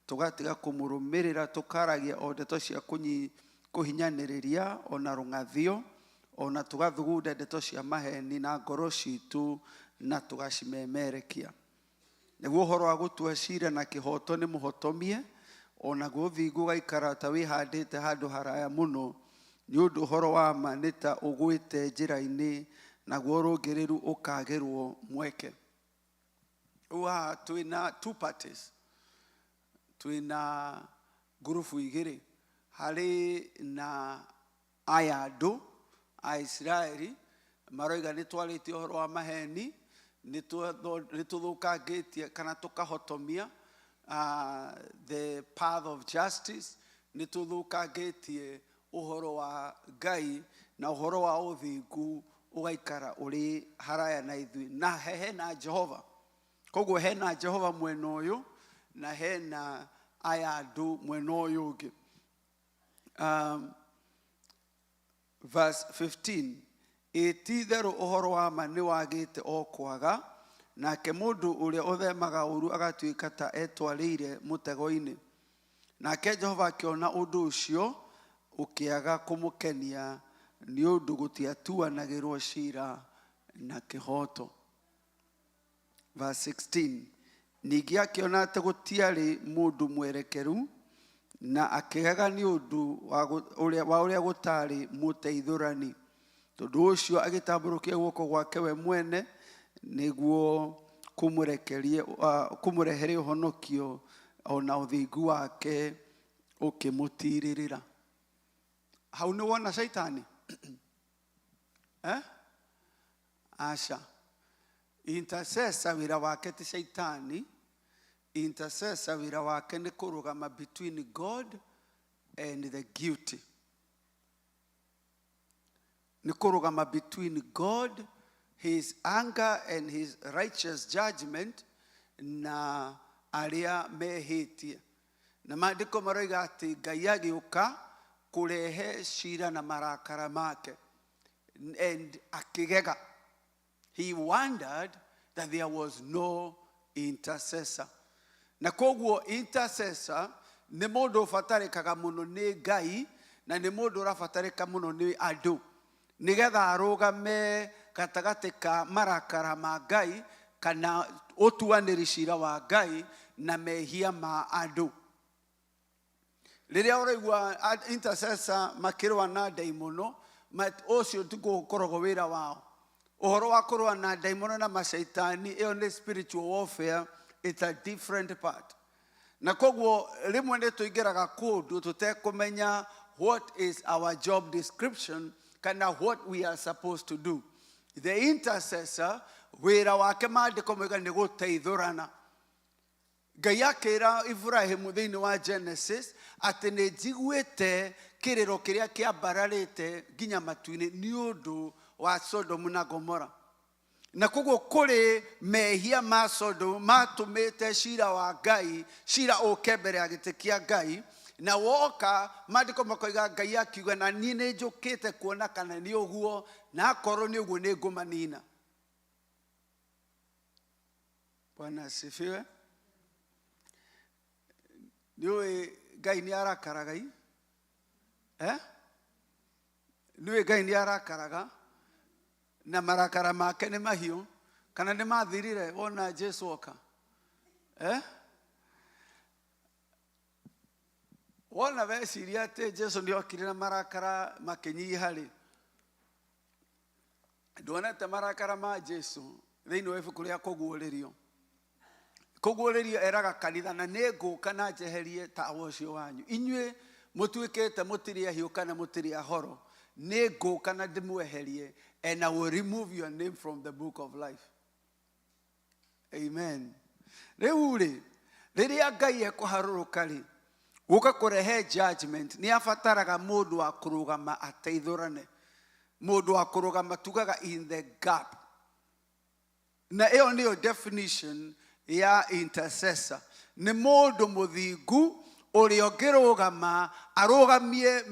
tũgatiga kũmũrũmĩrĩra, tũkaragia o ndeto cia kũhinyanĩrĩria, ona rũng'athio, ona tũgathugunda ndeto cia maheni na ngoro citũ na tũgacimemerekia. Nĩguo ũhoro wa gũtua ciira na kĩhoto nĩ mũhotomie, ona gũthingu gaikara ta wĩhandĩte handũ haraya mũno, nĩ ũndũ ũhoro wa ma nĩ ta ũgwĩte njĩra-inĩ, naguo ũrũngĩrĩru ũkagĩrwo mweke. Twĩna two parties. twina ngurubu igiri hari na aya andu a Israeli maroiga nĩ twarĩtie ũhoro wa maheni, nĩ tũthũkangĩtie kana tũkahotomia the path of justice, nĩ tũthũkangĩtie ũhoro wa Ngai na ũhoro wa ũthingu ũgaikara ũrĩ haraya na ithuĩ, na hena Jehova. Koguo hena Jehova mwena ũyũ na hena aya andu mwena ũyũ ũngĩ. Verse 15, ti-itherũ ũhoro wa ma nĩ wagĩte o kwaga, nake mũndũ ũrĩa ũthemaga ũru agatuĩka ta etwarĩire mũtego-inĩ. Nake Jehova akĩona ũndũ ũcio ũkĩaga kũmũkenia nĩ ũndũ gũtiatuanagĩrwo cira na kĩhoto. Verse 16, ningĩ akĩona atĩ gũtiarĩ mũndũ mwerekeru, na akĩgega nĩ ũndũ wa ũrĩa gũtarĩ mũteithũrani. Tondũ ũcio agĩtambũrũkia guoko gwake we mwene nĩguo kũmũrehere ũhonokio, ona ũthingu wake ũkĩmũtirĩrĩra. Hau nĩ wona Shaitani? Aca. Intercessor wĩra wake ti Shaitani. Intercessor wĩra wake nĩ kũrũgama between God and the guilty. Nĩ kũrũgama between God, his anger and his righteous judgment, na arĩa mehĩtie. Na maandĩko maroiga atĩ Ngai agĩũka kũrehe cira na marakara make, and akĩgega. He wondered that there was no intercessor. Na koguo intercessor nĩ mũndũ ũbatarĩkaga mũno nĩ Ngai, na nĩ mũndũ ũrabatarĩka mũno nĩ andũ, nĩgetha arũgame gatagatĩ ka marakara ma Ngai kana ũtuanĩri cira wa Ngai na mehia ma andũ. Rĩrĩa ũraigua intercessor makĩrũa na ndaimono, ũcio tigukoragwo wĩra wao. Ũhoro wa kũrũa na ndaimono na macaitani, ĩyo nĩ spiritual warfare, it's a different part. Na koguo rĩmwe nĩ tũingĩraga kũndũ tũtekũmenya what is our job description kana what we are supposed to do. The intercessor wĩra wake maandĩko moiga nĩ gũteithũrana. Ngai akĩra Ibrahimu thĩinĩ wa Genesis atĩ nĩ njiguĩte kĩrĩro kĩrĩa kĩambararĩte nginya matu-inĩ nĩ ũndũ wa Sodomu na Gomora. Na koguo kũrĩ mehia ma Sodomu matũmĩte cira wa Ngai, cira ũke mbere ya gĩtĩ kĩa Ngai, na woka maandĩko makoiga Ngai akiuga na niĩ nĩ njũkĩte kuona kana nĩ ũguo, na akorwo nĩ ũguo nĩ ngũmanina. Bwana asifiwe. Nĩũĩ Ngai nĩ arakaraga ii? Nĩũĩ Ngai nĩ arakaraga na marakara make nĩ mahiũ kana nĩ mathirire wona Jesu oka? Wona weciria atĩ Jesu nĩ okire na marakara makĩnyiha rĩ, nduonete marakara ma Jesu thĩinĩ wa ibuku rĩa kũguũrĩrio. Kũguũrĩrio eraga kanitha na nĩ ngũka na njeherie tawa ũcio wanyu. Inyuĩ mũtuĩkĩte mũtirĩ ahiũ kana mũtirĩ ahoro, nĩ ngũka na ndĩmweherie, and I will remove your name from the book of life. Amen. Rĩu rĩ, rĩrĩa Ngai ekũharũrũka rĩ, gũka kũrehe judgment, nĩ abataraga mũndũ wa kũrũgama ateithũrane, mũndũ wa kũrũgama tugaga in the gap. Na ĩyo nĩyo definition ya intercessor. Nĩ mũndũ mũthingu ũrĩa ũngĩrũgama arũgamie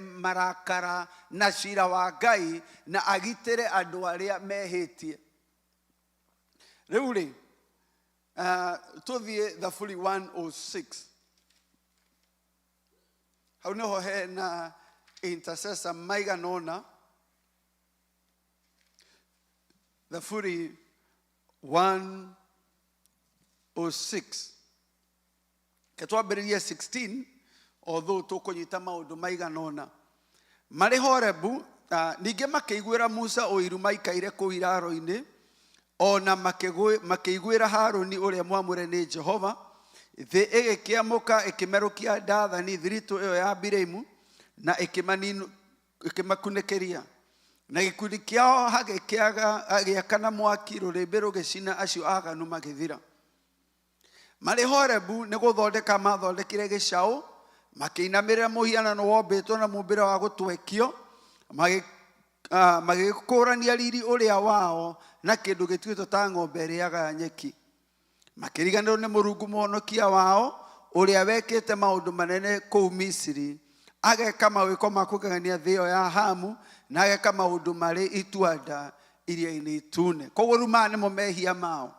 marakara na cira wa Ngai na agitĩre andũ arĩa mehĩtie. Rĩu rĩ, tũthiĩ Thaburi 106. Hau nĩho hena intercessor maigana ũna. Thaburi 106. Ketwambĩrĩrie 16, although tũkũnyita maũndũ maigana ũna. Marĩ Horebu, ningĩ makĩiguĩra Musa ũiru maikaire kũu iraro-inĩ, ona makĩiguĩra Harũni ũrĩa mwamũre nĩ Jehova, thĩ ĩgĩkĩamũka ĩkĩmerũkia ndathani thiritũ ĩyo ya Biramu na ĩkĩmakunĩkĩria. Na gĩkundi kĩao hagĩakana mwaki, rũrĩrĩmbĩ rũgĩcina, acio aganu magĩthira. Marĩ Horebu nĩ gũthondeka mathondekire gĩcaũ, makĩinamĩrĩra mũhianano wombĩtwo na mũmbĩre wa gũtwekio, magĩkũrania riri ũrĩa wao na kĩndũ gĩtuĩtwo ta ng'ombe ĩrĩaga nyeki. Makĩriganĩrwo nĩ Mũrungu mũhonokia wao, ũrĩa wekĩte maũndũ manene kũu Misiri, ageka mawĩko ma kũgegania thĩ ĩyo ya Hamu, na ageka maũndũ marĩ ituanda iria-inĩ itune. Koguo rĩu maya nĩmo mehia mao.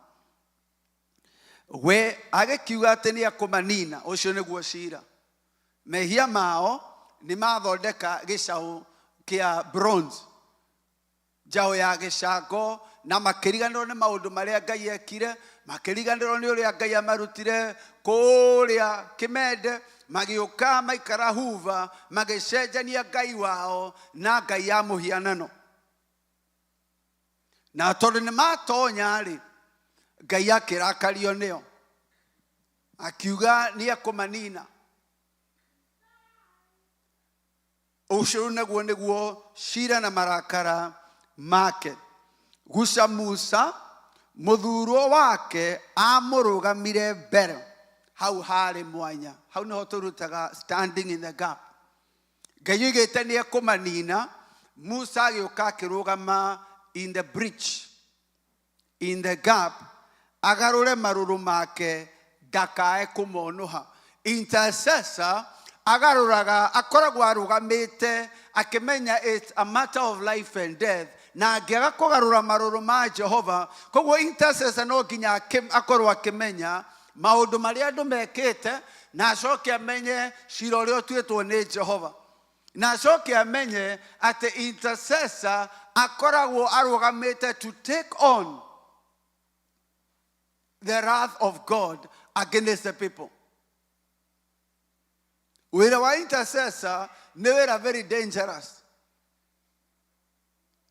We agĩkiuga atĩ nĩ ekũmanina, ũcio nĩguo cira. Mehia mao nĩ mathondeka gĩcaũ kĩa bronze, njaũ ya gĩcango, na makĩriganĩrwo nĩ maũndũ marĩa Ngai ekire, makĩriganĩrwo nĩ ũrĩa Ngai amarutire kũrĩa Kĩmende, magĩũka maikara Huva, magĩcenjania Ngai wao na Ngai ya mũhianano. Na tondũ nĩ matonya-rĩ, Ngai akĩrakario nĩo, akiuga nĩ ekũmanina. Ũcio nĩguo cira na marakara make. Guca Musa, mũthurwo wake, amũrũgamire mbere. Hau harĩ mwanya. Hau nĩho tũrutaga standing in the gap. Ngai oigĩte nĩ ekũmanina, Musa agĩũka akĩrũgama in the breach, in the gap, agarũre marũrũ make ndakae kũmonoha. Intercessor agarũraga, akoragwo arũgamĩte akĩmenya it's a matter of life and death, na angĩaga kũgarũra marũrũ ma Jehova. Koguo intercessor no nginya akorwo akĩmenya maũndũ marĩa andũ mekĩte, na acoke amenye cira ũrĩa ũtuĩtwo nĩ Jehova. Na acoke amenye atĩ intercessor akoragwo arũgamĩte to take on the wrath of God against the people. Wĩra wa intercessor nĩ wĩra very dangerous.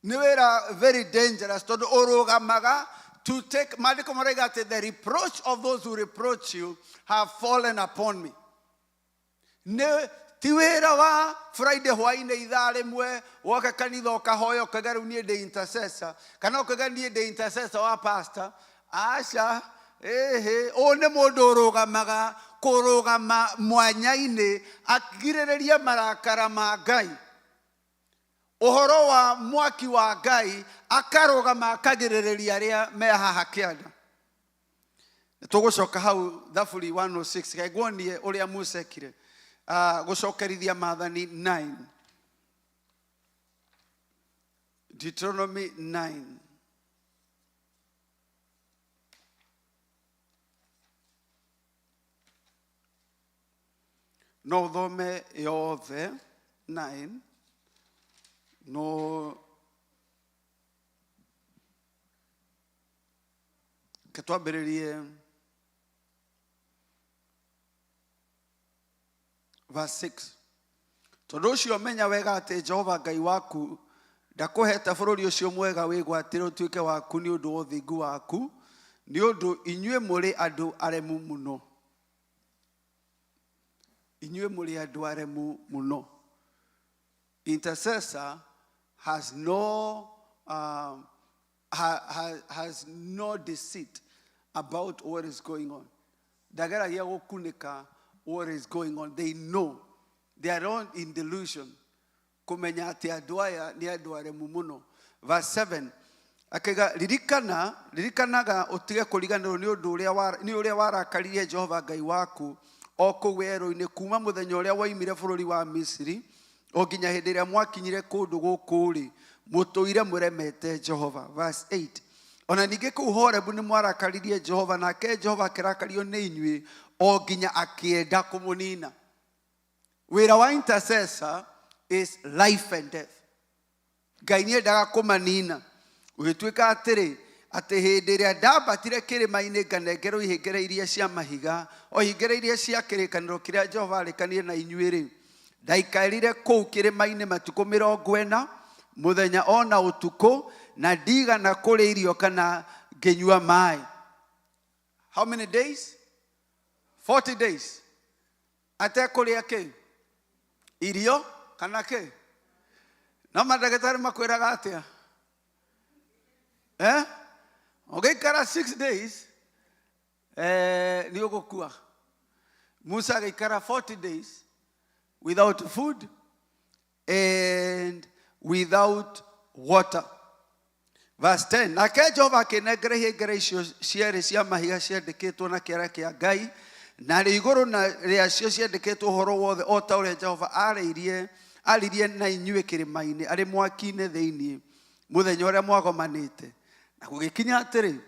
Nĩ wĩra very dangerous, tondũ ũrũgamaga to take, maandĩko marauga atĩ the reproach of those who reproach you have fallen upon me. Ti wĩra wa Friday hwaĩ-inĩ ithaa rĩmwe woka kanitha ũkahoya ũkauga rĩu niĩ ndĩ intercessor, kana ũkauga niĩ ndĩ intercessor wa pastor. Aca, ũyũ nĩ mũndũ ũrũgamaga kũrũgama mwanya-inĩ akigirĩrĩria marakara ma Ngai. Ũhoro wa mwaki wa Ngai akarũgama akagirĩrĩria arĩa me haha kĩanda. Tũgũcoka hau Thaburi 106, kaiguonie ũrĩa Musa ekire. Gũcokerithia Maathani 9. Deuteronomy 9. No ũthome yothe 9. No ketwambĩrĩrie verse 6. Tondũ ũcio menya wega atĩ Jehova Ngai waku ndakũhete bũrũri ũcio mwega wĩgwatĩre ũtuĩke waku nĩ ũndũ wa ũthingu waku, nĩ ũndũ inyuĩ mũrĩ andũ aremu mũno. Inyuĩ mũrĩ andũ aremu mũno. Intercessor has no deceit about what is going on. Ndageragia gũkunĩka what is going on. They know. They are not in delusion. Kumenya ati andũ aya nĩ andũ aremu mũno. Verse 7. Akaiga ririkanaga ũtige kũriganĩrwo nĩ ũrĩa warakaririe Jehova Ngai waku o kũu werũ-inĩ kuma mũthenya ũrĩa woimire bũrũri wa Misiri o nginya hĩndĩ ĩrĩa mwakinyire kũndũ gũkũ-rĩ, mũtũire mũremete Jehova. Verse 8. Ona ningĩ kũu Horebu nĩ mwarakaririe Jehova, nake Jehova akĩrakario nĩ inyuĩ o nginya akĩenda kũmũnina. Wĩra wa intercessor is life and death. Ngai nĩendaga kũmanina. Ũgĩtuĩka atĩrĩ, atĩ hĩndĩ ĩrĩa ndambatire kĩrĩma-inĩ nganengerwo ihengere iria cia mahiga, o ihengere iria cia kĩrĩkanĩro kĩrĩa Jehova arĩkanĩire na inyuĩ-rĩ, ndaikarire kũu kĩrĩma-inĩ matukũ 40 mũthenya ona ũtukũ, na ndigana kũrĩa irio kana ngĩnyua maĩ. How many days? 40 days. Atekũrĩa kĩ? Irio kana kĩ? No mandagĩtarĩ makwĩraga atĩa? Ũgĩikara 6 days, nĩ ũgũkua. Musa agĩikara 40 days without food and without water. Verse 10. Nake Jehova akĩnengera ihengere icio cierĩ cia mahiga ciandĩkĩtwo na kĩara kĩa Ngai, na rĩ igũrũ na rĩacio ciandĩkĩtwo ũhoro wothe o ta ũrĩa Jehova aririe na inyuĩ kĩrĩma-inĩ arĩ mwaki-inĩ thĩinĩ mũthenya ũrĩa mwagomanĩte. Na gũgĩkinya atĩrĩ,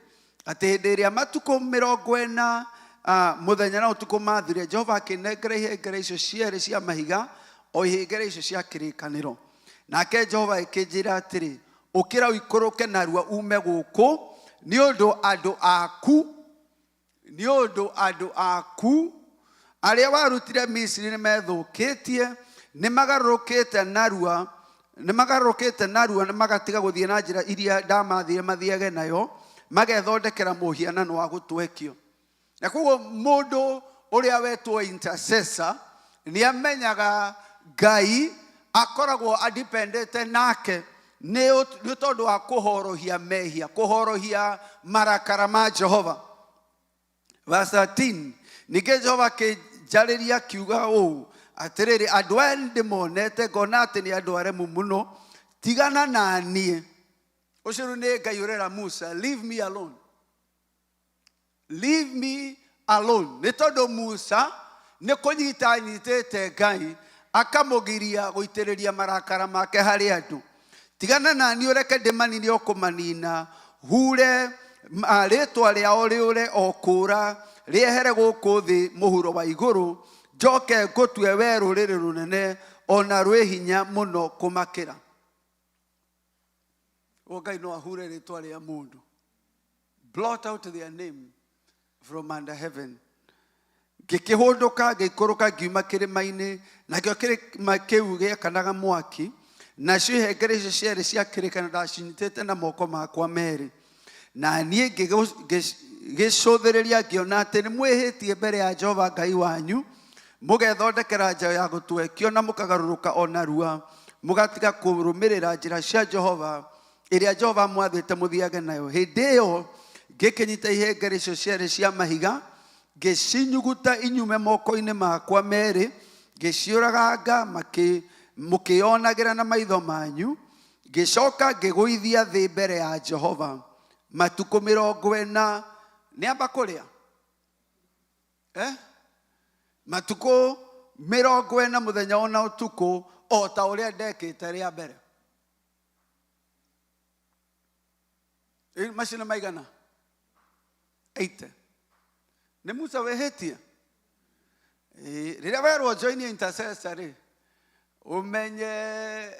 atĩ hĩndĩ ĩrĩa matukũ 40 mũthenya na ũtukũ mathire, Jehova akĩnengera ihengere icio cierĩ cia mahiga, o ihengere icio cia kĩrĩkanĩro. Nake Jehova akĩnjĩra atĩrĩ, ũkĩra ũikũrũke narua ume gũkũ, nĩ ũndũ andũ aku arĩa warutire Misiri nĩmethũkĩtie, nĩmagarũrũkĩte narua na magatiga gũthiĩ na njĩra iria ndamathire mathiage nayo, magethondekera mũhianano wa gũtwekio. Na koguo mũndũ ũrĩa wetwo intercessor nĩ amenyaga Ngai akoragwo adependete nake nĩ tondũ wa kũhorohia mehia, kũhorohia marakara ma Jehova. Verse 13. Ningĩ Jehova akĩnjarĩria akiuga ũũ atĩrĩrĩ, andũ aya ndĩmonete ngona atĩ nĩ andũ aremu mũno, tigana na niĩ. Ũcio nĩ Ngai ũrera Musa, leave me alone. Leave me alone. Nĩ tondũ Musa nĩ kũnyita anyitĩte Ngai, akamũgiria gũitĩrĩria marakara make harĩ andũ. Tigana na niĩ ũreke ndĩmanine o kũmanina, hure rĩtwa rĩao rĩũre o kũũra, rĩehere gũkũ thĩ mũhuro wa igũrũ, njoke ngũtue wee rũrĩrĩ rũnene ona rwĩ hinya mũno kũmakĩra. Ngai no ahure rĩtwa rĩa mũndũ. Blot out their name from under heaven. Ngĩkĩhũndũka ngĩikũrũka ngiuma kĩrĩma-inĩ, nakĩo kĩrĩma kĩu gĩakanaga mwaki, nacio ihengere icio cierĩ cia kĩrĩkanĩro ndacinyitĩte na moko makwa merĩ. Na niĩ ngĩcũthĩrĩria ngĩona atĩ nĩ mwĩhĩtie mbere ya Jehova Ngai wanyu, mũgethondekera njĩra ya gũtwekio na mũkagarũrũka o narua, mũgatiga kũrũmĩrĩra njĩra cia Jehova ĩrĩa Jehova mwathĩte mũthiage nayo. Hĩndĩ ĩyo ngĩkĩnyita ihengere icio cierĩ cia mahiga, ngĩcinyuguta inyume moko-inĩ makwa merĩ, ngĩciũraganga mũkĩonagĩra na maitho manyu, ngĩcoka ngĩgũithia thĩ mbere ya Jehova. Matukũ 40 nĩamba kũrĩa? Matukũ 40 mũthenya ona ũtukũ, o ta ũrĩa ndekĩte rĩa mbere. Macio maigana? 80. Nĩ Musa wĩhĩtie? Rĩrĩa werwo join intercessor rĩ, ũmenye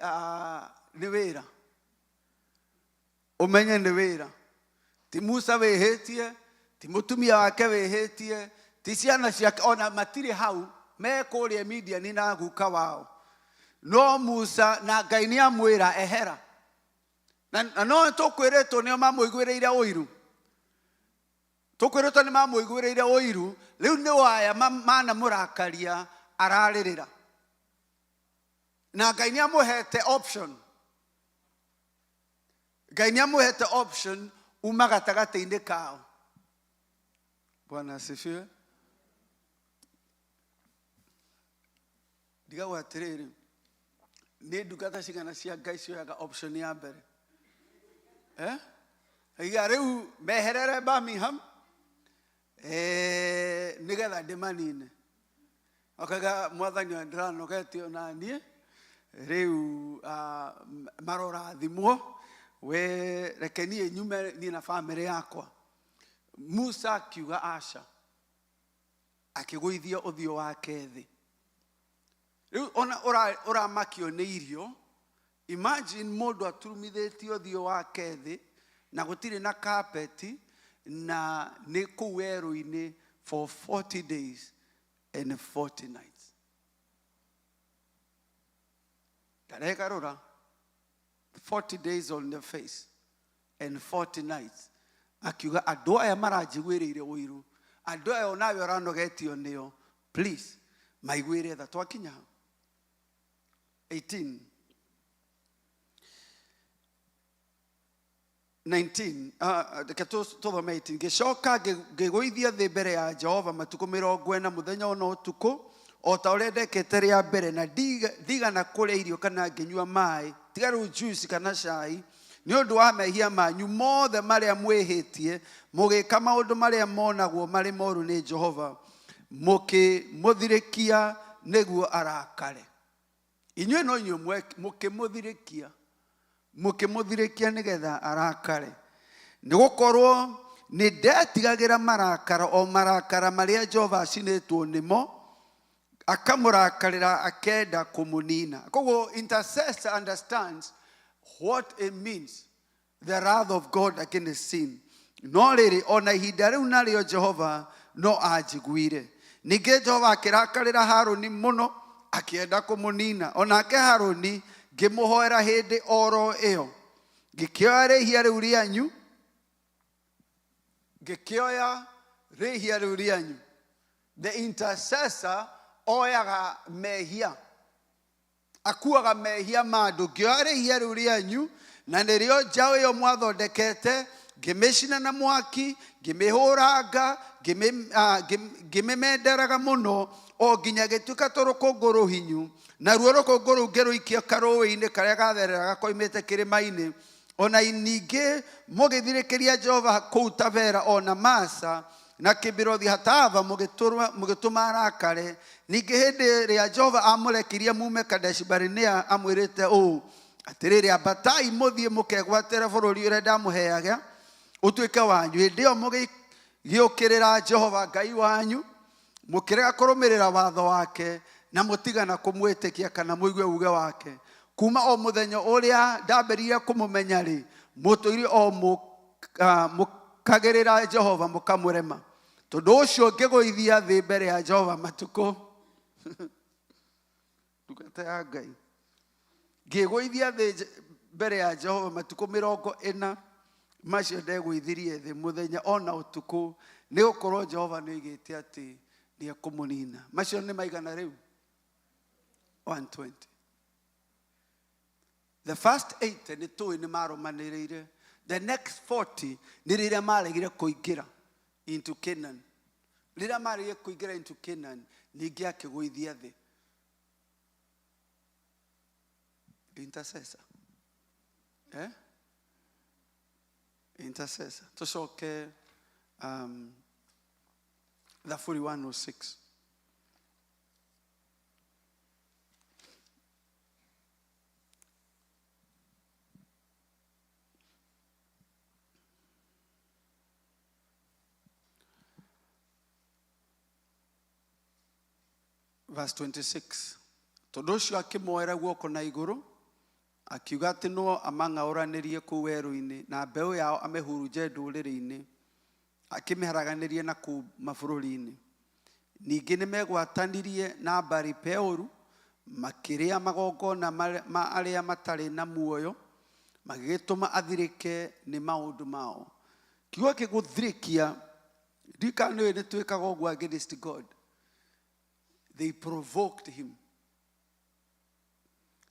nĩ wĩra. Ũmenye nĩ wĩra. Ti Musa wĩhĩtie, ti mũtumia wake wĩhĩtie, ti ciana ciake ona matirĩ hau, me kũrĩa Midiani na guka wao. No Musa na Ngai nĩ amwĩra ehera. Na no tũkwĩrĩtwo nĩo mamũiguĩrĩire ũiru. Tũkwĩrĩtwo nĩ mamũiguĩrĩire ũiru, rĩu nĩ waya manamũrakaria ararĩrĩra. Na Ngai nĩ amũhete option. Ngai nĩ amũhete option uma gatagatĩ-inĩ kao. Bwana asifiwe. Ndigagwo atĩrĩrĩ, nĩ ndungata cigana cia Ngai cioyaga option ya mbere? Iga rĩu meherere Birmingham nĩgetha ndĩmanine. Okaga mwathani wa ndĩranogetio na niĩ, rĩu marorathimwo, we reke niĩ nyume niĩ na family yakwa. Musa akiuga aca, akĩgũithia ũthiũ wake thĩ. Rĩu ona ũramakio nĩ irio, imagine mũndũ aturumithĩtie ũthiũ wake thĩ na gũtirĩ na carpet na nĩ kũu werũ-inĩ for 40 days and 40 nights. Ndaregarũra 40 days on the face and 40 nights. Akiuga andũ aya maranjiguĩrĩire ũiru, andå aya nawe ũranogetio nĩo, please maiguĩre tha twakinya hau. 18 19 reke tũthome 18. Ngĩcoka ngĩgũithia thĩ mbere ya Jehova matukũ 40 mũthenya ona ũtukũ, o ta ũrĩa ndekete rĩa mbere, na ndigana kũrĩa irio kana ngĩnyua maĩ, tiga rĩu juice kana cai, nĩ ũndũ wa mehia manyu mothe marĩa mwĩhĩtie mũgĩka maũndũ marĩa monagwo marĩ moru nĩ Jehova, mũkĩmũthirĩkia nĩguo arakare. Inyuĩ no inyuĩ mũkĩmũthirĩkia nĩgetha arakare. Nĩgũkorwo nĩndetigagĩra marakara, o marakara marĩa Jehova acinĩtwo nĩmo, akamũrakarĩra akenda kũmũnina. Koguo intercessor understands what it means, the wrath of God against sin. No rĩrĩ, ona ihinda rĩu narĩo Jehova no anjiguire. Ningĩ Jehova akĩrakarĩra Harũni mũno, akĩenda kũmũnina. Onake Harũni ngĩmũhoera hĩndĩ oro ĩyo. Ngĩkĩoya rĩhia rĩu rĩanyu. The intercessor oyaga mehia, akuaga mehia ma andũ. Ngĩoya rĩhia rĩu rĩanyu, na nĩrĩo njaũ ĩyo mwathondekete, ngĩmĩcina na mwaki, ngĩmĩhũranga, ngĩmĩmenderaga mũno, o nginya gĩtuĩka tũrũkũngũ rũhinyu. Naruo rũkũngũ rũu ngĩrũikia karũĩ-inĩ karĩa gathereraga koimĩte kĩrĩma-inĩ. Ona ningĩ mũgĩthirĩkĩria Jehova kũu Tavera ona Masa na Kĩbirothi Hatava mũgĩtũma arakare. Ningĩ hĩndĩ ĩrĩa Jehova amũrekirie mume Kadeshi Barinea amwĩrĩte ũũ atĩrĩrĩ, ambatai mũthiĩ mũkegwatĩre bũrũri ũrĩa ndamũheaga ũtuĩke wanyu. Hĩndĩ ĩyo mũgĩgĩũkĩrĩra Jehova Ngai wanyu, mũkĩrega kũrũmĩrĩra watho wake na mũtigana kũmwĩtĩkia kana mũigue uge wake. Kuma o mũthenya ũrĩa ndambĩrĩirie kũmũmenya-rĩ, mũtũire o mũkagĩrĩra Jehova mũkamũrema. Tondũ ũcio ngĩgũithia thĩ mbere ya Jehova matukũ ndungata ya Ngai, ngĩgũithia thĩ mbere ya Jehova matukũ 40 macio ndegũithirie thĩ mũthenya ona ũtukũ, nĩ gũkorwo Jehova nĩoigĩte atĩ nĩekũmũnina. Macio nĩ maigana rĩu? 120. The first 80 nĩ tũĩ nĩ marũmanĩrĩire. The next 40 nĩ rĩrĩa maregire kũingĩra into Canaan. Rĩrĩa maregire kũingĩra into Canaan, ningĩ akĩgũithia thĩ. Intercessor. Intercessor. Tũcoke Thaburi 106. Verse 26. Tondũ ũcio akĩmoera guoko na igũrũ, akiuga atĩ no amang'aũranĩrie kũu werũ-inĩ, na mbeũ yao amĩhurunje ndũrĩrĩ-inĩ, akĩmĩharaganĩrie na kũu mabũrũri-inĩ. Ningĩ nĩmegwatanirie na Baali Peoru, makĩrĩa magongona ma arĩa matarĩ na muoyo, magĩgĩtũma athirĩke nĩ maũndũ mao. Kiugo kĩgũthirĩkia, ndikana nĩwe nĩtwĩkaga ũguo against God. They provoked him.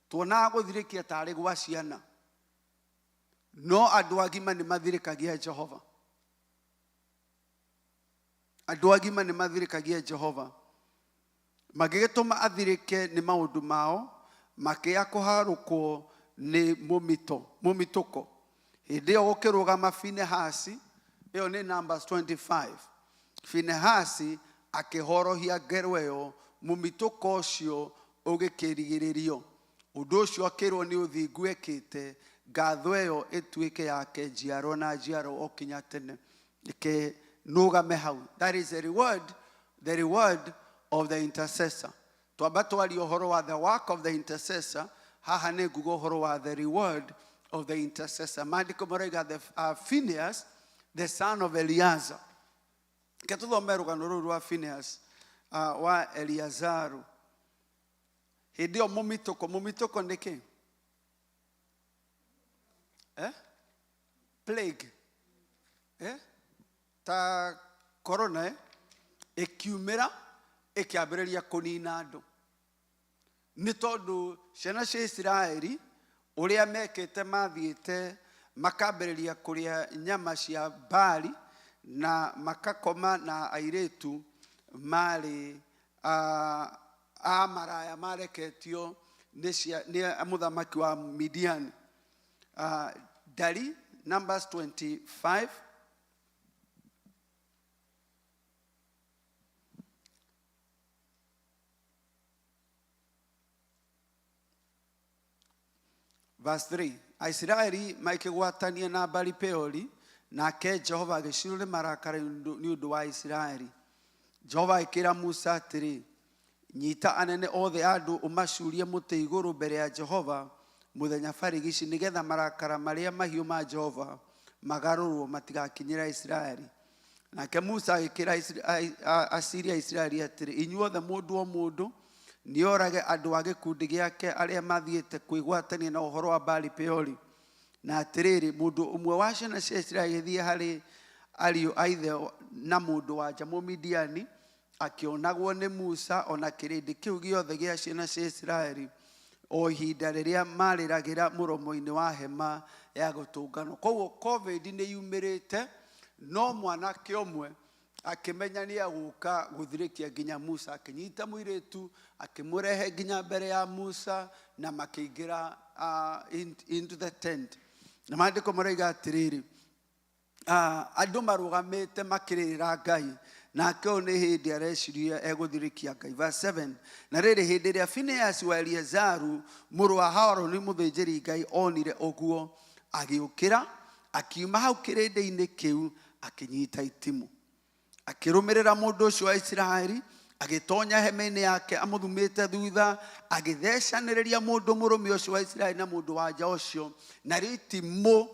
Tuonaga gũthirĩkia tarĩ gwa ciana, no andũ agima nĩ mathirĩkagia Jehova. Andũ agima nĩ mathirĩkagia Jehova. Magĩgĩtũma athirĩke nĩ maũndũ mao, makĩya kũharũkwo nĩ mũmitũko. Hĩndĩ ĩyo gũkĩrũgama Finehasi, ĩyo nĩ Numbers 25. Finehasi akĩhorohia ngero ĩyo, mũmitũko ũcio ũgĩkĩrigĩrĩrio. Ũndũ ũcio akĩrwo nĩ ũthingu ekĩte, ngatho ĩyo ĩtuĩke yake njiaro na njiaro o kinya tene. Reke nũgame hau. That is the reward of the intercessor. Twamba twaria ũhoro wa the work of the intercessor, haha nĩ nguga ũhoro wa the reward of the intercessor. Maandĩko marauga Phinehas, the son of Eleazar. Ke tũthome rũgano rũu rwa Phinehas wa Eleazaru. Hĩndĩ ĩyo mũmitũko nĩ kĩ? Plague. Ta corona, ĩkiumĩra ĩkĩambĩrĩria kũnina andũ. Nĩ tondũ ciana cia Isiraeli ũrĩa mekĩte mathiĩte makambĩrĩria kũrĩa nyama cia Baali na makakoma na airĩtu marĩ a maraya mareketio nĩ mũthamaki wa Midian. Ndari, Numbers 25. Verse 3. Aisiraeli maikĩgwatania na Baali Peori, nake Jehova agĩcinwo nĩ marakara nĩ ũndũ wa Isiraeli. Jehova akĩra Musa atĩrĩ, nyita anene othe andũ ũmacurie mũtĩ igũrũ mbere ya Jehova mũthenya barigici, nĩgetha marakara marĩa mahiũ ma Jehova magarũrwo matigakinyĩra Isiraeli. Nake Musa agĩkĩra aciria Isiraeli atĩrĩ, inyuothe mũndũ o mũndũ nĩorage andũ a gĩkundi gĩake arĩa mathiĩte kwĩgwatania na ũhoro wa Baali Peori. Na atĩrĩrĩ, mũndũ ũmwe wa ciana cia Isiraeli agĩthiĩ harĩ ariũ a ithe na mũndũ wa nja Mũmidiani, akĩonagwo nĩ Musa ona kĩrĩndĩ kĩu gĩothe gĩa ciana cia Isiraeli o ihinda rĩrĩa marĩragĩra mũromo-inĩ wa hema ya gũtũnganwo. Koguo COVID nĩ yumĩrĩte, no mwanake ũmwe akĩmenya nĩ agũka gũthirĩkia nginya Musa, akĩnyita mũirĩtu akĩmũrehe nginya mbere ya Musa na makĩingĩra into the tent. Na maandĩko maroiga atĩrĩrĩ, andũ marũgamĩte makĩrĩrĩra Ngai, nake ũyũ nĩ hĩndĩ areciria egũthirĩkia Ngai. Verse 7. Na rĩrĩ, hĩndĩ ĩrĩa Finehasi wa Eliezaru mũrũ wa Harũni mũthĩnjĩri Ngai onire ũguo, agĩũkĩra akiuma hau kĩrĩndĩ-inĩ kĩu akĩnyita itimũ, akĩrũmĩrĩra mũndũ ũcio wa Isiraeli, agĩtonya hema-inĩ yake amũthumĩte thutha, agĩthecanĩrĩria mũndũ mũrũme ũcio wa Isiraeli na mũndũ wa nja ũcio, narĩo itimũ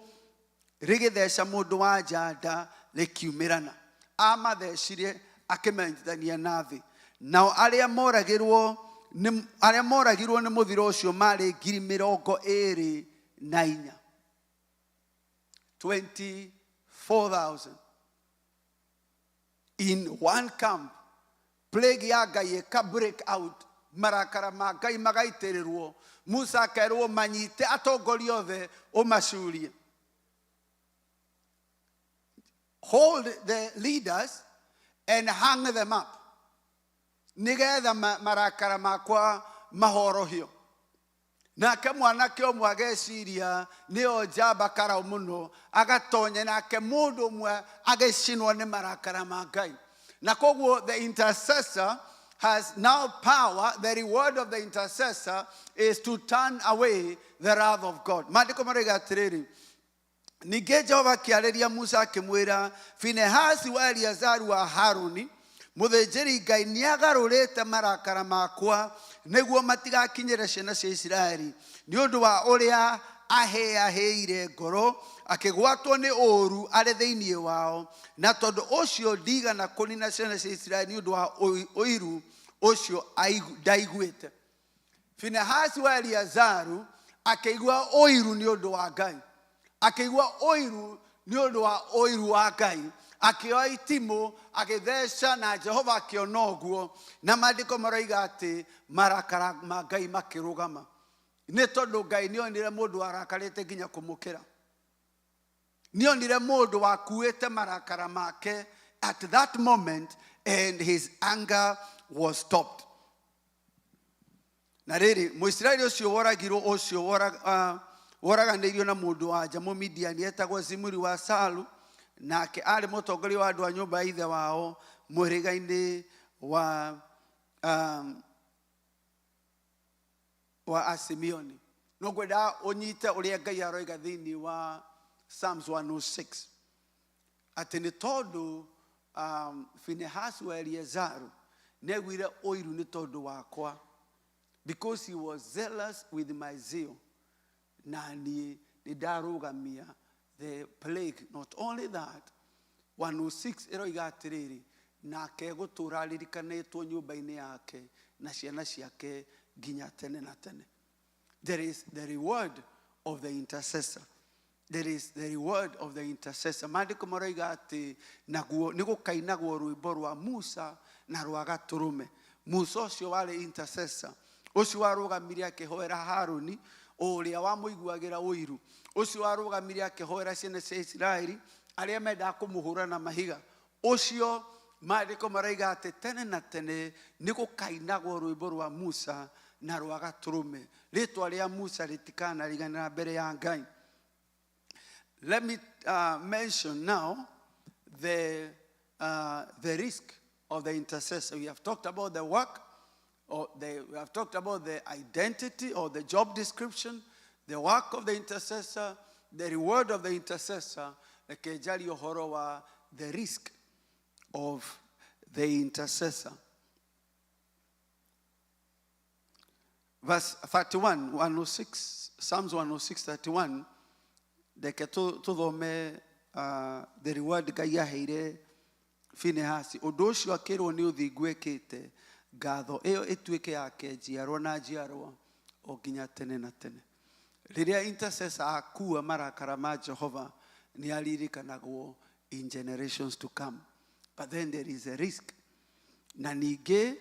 rĩgĩtheca mũndũ wa nja nda rĩkiumĩrana. Amathecire akĩmenyithania na thĩ. Nao arĩa moragirwo nĩ mũthiro ũcio marĩ 24,000. 24,000 in one camp. Plague ya Ngai ĩka break out, marakara ma Ngai magaitĩrĩrwo. Musa akerwo manyite atongoria othe ũmacurie. Hold the leaders and hang them up, nigetha marakara makwa mahorohio. Nake mwanake ũmwe ageciria nĩo njamba karau mũno, agatonya nake mũndũ ũmwe agĩcinwo nĩ marakara ma Ngai. Na koguo the intercessor has now power. The reward of the intercessor is to turn away the wrath of God. Maandĩko maroiga atĩrĩrĩ, ningĩ Jehova akĩarĩria Musa akĩmwĩra, Finehasi wa Eleazaru wa Harũni mũthĩnjĩri Ngai nĩagarũrĩte marakara makwa nĩguo matigakinyĩre ciana cia Isiraeli nĩ ũndũ wa ũrĩa ahĩahĩire ngoro, akĩgwatwo nĩ ũũru arĩ thĩinĩ wao, na tondũ ũcio ndigana kũnina ciana cia Isiraeli nĩ ũndũ wa ũiru ũcio ndaiguĩte. Finehasi wa Eleazaru akĩigua ũiru nĩ ũndũ wa Ngai, akĩigua ũiru nĩ ũndũ wa ũiru wa Ngai, akĩoya itimũ agĩtheca, na Jehova akĩona ũguo. Na maandĩko maroiga atĩ marakara ma Ngai makĩrũgama, nĩ tondũ Ngai nĩonire mũndũ arakarĩte nginya kũmũkĩra. Nĩonire mũndũ wakuĩte marakara make at that moment, and his anger was stopped. Na rĩrĩ, Mũisiraeli ũcio woragirwo ũcio woraganĩirio na mũndũ wa nja Mũmidiani etagwo Zimuri wa Salu, nake arĩ mũtongoria wa andũ a nyũmba ya ithe wao mũhĩrĩga-inĩ wa Asimeoni. No ngwenda ũnyite ũrĩa Ngai aroiga thĩinĩ wa Psalms 106 atĩ nĩ tondũ Finehasi wa Eleazaru nĩaiguire ũiru nĩ tondũ wakwa, because he was zealous with my zeal, na niĩ nĩndarũgamia the plague. Not only that, 106 ĩroiga atĩrĩrĩ, nake gũtũũra aririkanĩtwo nyũmba-inĩ yake na ciana ciake nginya tene na tene. There is the reward of the intercessor. There is the reward of the intercessor. Maandĩko maroiga atĩ naguo nĩ gũkainagwo rwĩmbo rwa Musa na rwa gatũrũme. Musa ũcio warĩ intercessor, ũcio warũgamire akĩhoera Harũni ũrĩa wamũiguagĩra ũiru, ũcio warũgamire akĩhoera ciana cia Isiraeli arĩa mendaga kũmũhũra na mahiga, ũcio maandĩko maraiga atĩ tene na tene nĩ gũkainagwo rwĩmbo rwa Musa na rwa gatũrũme. Rĩtwa rĩa Musa rĩtikanariganĩra mbere ya Ngai. Let me mention now the risk of the intercessor. We have talked about the work, we have talked about the identity or the job description, the work of the intercessor, the reward of the intercessor. Lekejali ohoro wa the risk of the intercessor. Verse 31, 106, Psalms 106, 31. Deke tuthome the reward Ngai aheire Finehasi. Ũndũ ũcio akĩrwo nĩ ũthingu ekĩte, ngatho ĩyo ĩtuĩke yake njiarwa na njiarwa o nginya tene na tene. Rĩrĩa intercessor akua marakara ma Jehova nĩ aririkanagwo in generations to come. But then there is a risk. Na ningĩ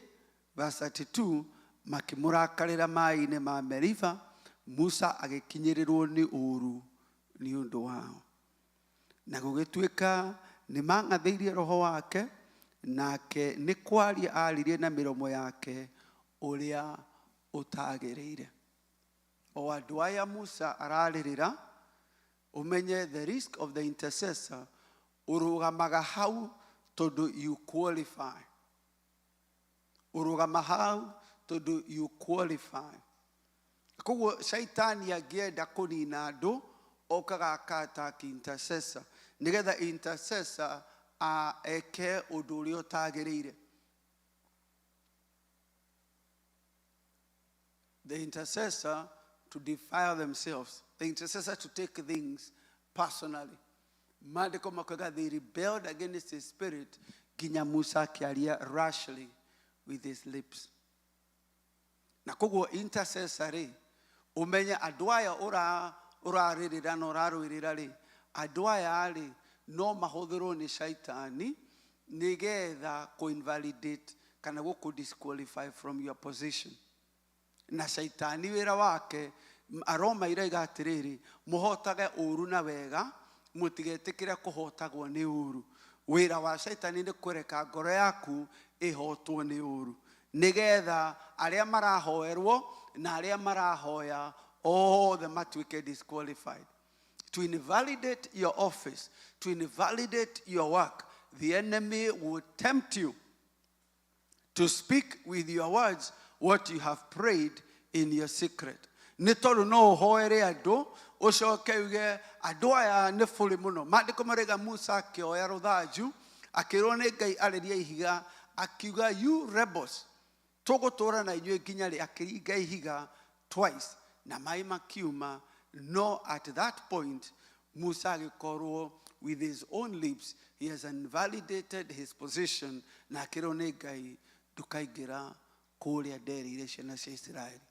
verse 32, makĩmũrakarĩra maaĩ-inĩ ma Meriba, Musa agĩkinyĩrĩrwo nĩ ũũru nĩ ũndũ wao. Na gũgĩtuĩka nĩ mang'athĩirie roho wake, nake nĩ kwaria aririe na mĩromo yake ũrĩa ũtagĩrĩire. O andũ aya Musa ararĩrĩra, umenye the risk of the intercessor ũrũgamaga hau tondũ you qualify. Ũrũgama hau tondũ you qualify. Koguo shaitani angĩenda kũnina andũ okaga akataki intercessor, nigetha intercessor eke ũndũ ũrĩa ũtagĩrĩire. The intercessor to defile themselves, the intercessor to take things personally. Maandĩko makoiga they rebelled against his spirit, nginya Musa akĩaria rashly with his lips. Na koguo intercessor rĩ, ũmenye andũ aya ũrarĩrĩra na ũrarũĩrĩra rĩ, andũ aya rĩ no mahũthĩrwo nĩ shaitani nĩgetha kũ-invalidate kana gũkũ-disqualify from your position. Na shaitani wĩra wake aromaira iga atĩrĩrĩ, mũhotage ũũru na wega, mũtigetĩkĩre kũhotagwo nĩ ũũru. Wĩra wa shaitani nĩ kũreka ngoro yaku ĩhotwo nĩ ũũru, nĩgetha arĩa marahoerwo na arĩa marahoya othe matuĩke disqualified. To invalidate your office, to invalidate your work, the enemy will tempt you to speak with your words what you have prayed in your secret. Nĩ tondũ no ũhoere andũ, ũcoke uge andũ aya nĩ bũrĩ mũno. Maandĩko marauga Musa akĩoya rũthanju, akĩrwo nĩ Ngai arĩria ihiga, akiuga you rebels, tũgũtũũra na inyuĩ nginya rĩ, akĩringa ihiga twice, na maaĩ makiuma. No, at that point, Musa agĩkorwo with his own lips, he has invalidated his position, na akĩrwo nĩ Ngai, ndũkaingĩra kũrĩa nderĩire ciana cia Isiraeli.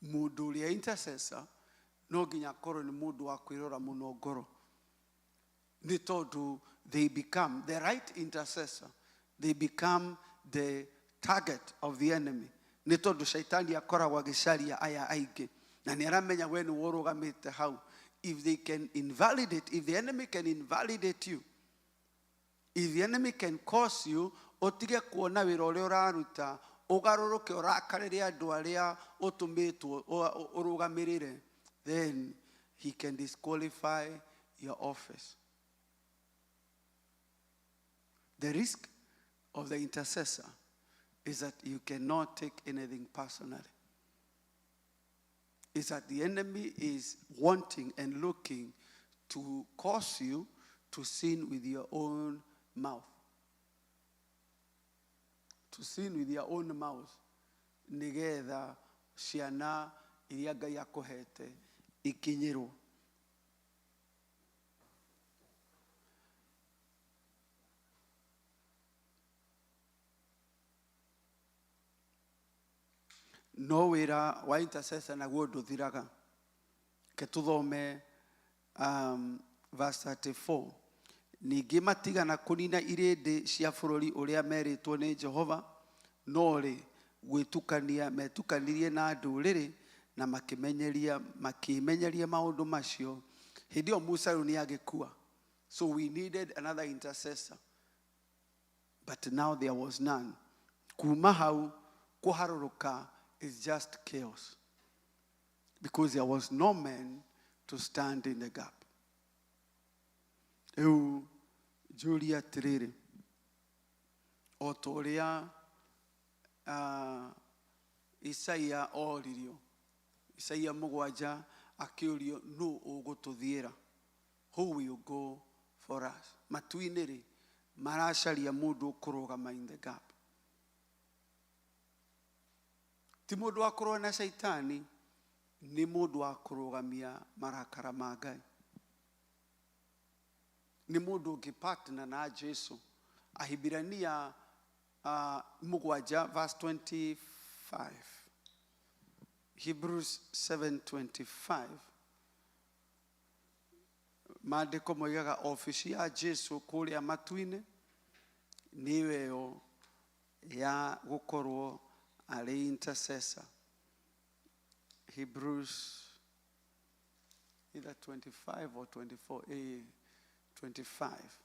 Mũndũ ũrĩa intercessor no nginya akorwo nĩ mũndũ wa kwĩrora mũno ngoro, nĩ tondũ they become the right intercessor, they become the target of the enemy. Nĩ tondũ shaitani akoragwo agĩcaria aya aingĩ, na nĩ aramenya we nĩ ũrũgamĩte hau. If they can invalidate, if the enemy can invalidate you, if the enemy can cause you ũtige kuona wĩra ũrĩa ũraruta, ũgarũrũke ũrakarĩre andũ arĩa ũtũmĩtwo ũrũgamĩrĩre, then he can disqualify your office. The risk of the intercessor is that you cannot take anything personally. Is that the enemy is wanting and looking to cause you to sin with your own mouth. To sin with your own mouth. Nigetha ciana iria Ngai akũhete ikinyĩrwo. No wĩra wa intercessor naguo ndũthiraga. Ke tũthome verse 34. ningĩ matigana kũnina irĩndĩ cia bũrũri ũrĩa merĩtwo nĩ Jehova, no rĩ gwĩtukania metukanirie na ndũrĩrĩ na makĩmenyeria maũndũ macio. Hĩndĩ ĩyo Musa rĩu nĩ agĩkua. So we needed another intercessor. But now there was none. Kuma hau kũharũrũka is just chaos. Because there was no man to stand in the gap. Rĩu njũria atĩrĩrĩ, o ta ũrĩa Isaia oririo, Isaia 7 akĩũrio nũ ũgũtũthiĩra, who will go for us. Matu-inĩ rĩ maracaria mũndũ ũkũrũgama in the gap. Ti mũndũ wa kũrũa na Shaitani, nĩ mũndũ wa kũrũgamia marakara ma Ngai. Nĩ mũndũ ũngĩpartner na Jesu. Ahibirania 7 verse 25. Hebrews 7:25. Maandĩko moigaga ofici ya Jesu kũrĩa matu-inĩ nĩyo ĩyo ya gũkorwo arĩ intercessor. Hebrews either 25 or 24. 25.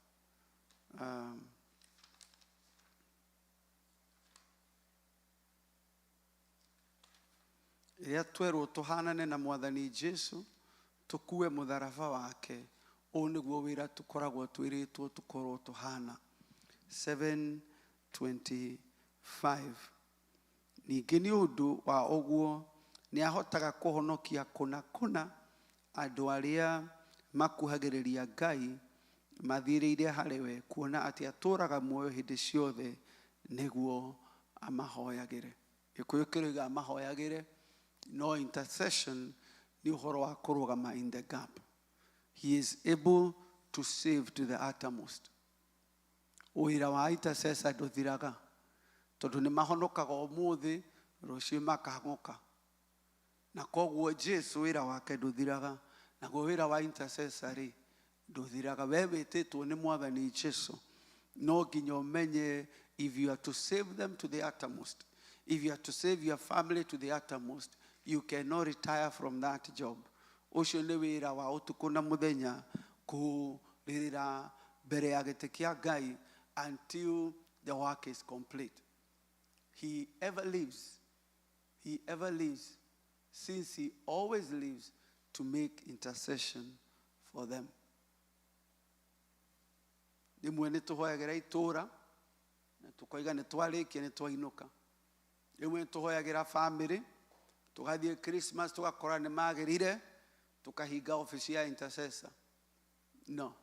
Rĩrĩa twerwo tũhanane na Mwathani Jesu, tũkue mũtharaba wake, ũũ nĩguo wĩra tũkoragwo twĩrĩtwo tũkorwo tũhana. 7:25. Ningĩ nĩ ũndũ wa ũguo nĩ ahotaga kũhonokia kũna andũ arĩa makuhagĩrĩria Ngai mathirĩire harĩ we, kuona atĩ atũũraga muoyo hĩndĩ ciothe nĩguo amahoyagĩre. Gĩkũyũ kĩroiga amahoyagĩre, no intercession nĩ ũhoro wa kũrũgama in the gap. He is able to save to the uttermost. Wĩra wa intercessor ndũthiraga, tondũ nĩ mahonokaga ũmũthĩ, rũciũ makahongoka. Na koguo Jesu wĩra wake ndũthiraga, naguo wĩra wa intercessor rĩ ndũthiraga. We wĩtĩtwo nĩ Mwathani Jesu, no nginya ũmenye, if you are to save them to the uttermost, if you are to save your family to the uttermost, you cannot retire from that job. Ũcio nĩ wĩra wa ũtukũ na mũthenya, kũrĩrĩra mbere ya gĩtĩ kĩa Ngai until the work is complete. He ever lives, since he always lives to make intercession for them. Rĩmwe nĩ tũhoyagĩra itũũra na tũkoiga nĩ twarĩkia nĩ twainũka. Rĩmwe nĩ tũhoyagĩra family, tũgathiĩ Christmas tũgakora nĩ magĩrire, tũkahinga ofici ya intercessor. No,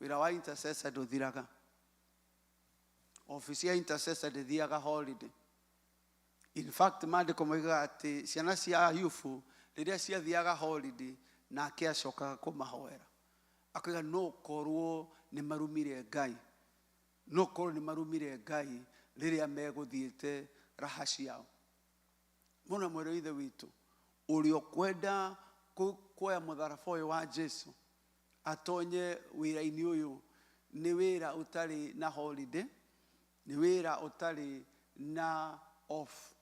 wĩra wa intercessor ndũthiraga. Ofici ya intercessor ndĩthiaga holiday. In fact, maandĩko moigaga atĩ ciana cia yufu rĩrĩa ciathiaga holiday nake acokaga kũmahoera. Akoiga no korwo nĩ marumire Ngai. No korwo nĩ marumire Ngai rĩrĩa megũthiĩte raha ciao. Mũno mwĩrĩ ithe witũ, ũrĩa ũkwenda kuoya mũtharaba ũyũ wa Jesu atonye wĩra-inĩ ũyũ, nĩ wĩra ũtarĩ na holiday, nĩ wĩra ũtarĩ na off.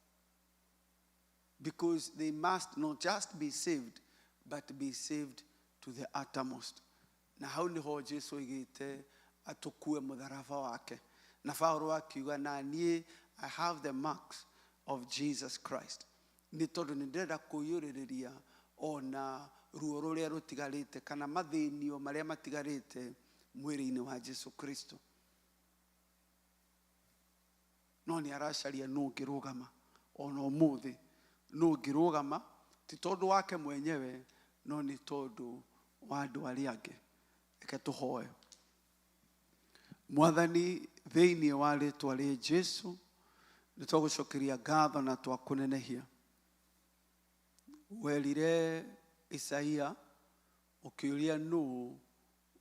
Because they must not just be saved, but be saved to the uttermost. Na hau niho Jesu oigĩte atukue mũtharaba wake. Na Paulo akiuga, na niĩ I have the marks of Jesus Christ. Nĩ tondũ nĩ ndĩrenda kũiyũrĩrĩria ona ruo rũrĩa rũtigarĩte kana mathĩnio marĩa matigarĩte mwĩrĩ-inĩ wa Jesu Kristo. No nĩ aracaria nũ ũngĩrũgama ona ũmũthĩ, nũ ũngĩrũgama, ti tondũ wake mwenyewe, no nĩ tondũ wa andũ arĩa angĩ. Reke tũhoe. Mwathani, thĩinĩ wa rĩĩtwa rĩa Jesu, nĩ twagũcokeria ngatho na twakũnenehia. Werire Isaia ũkĩũria nũ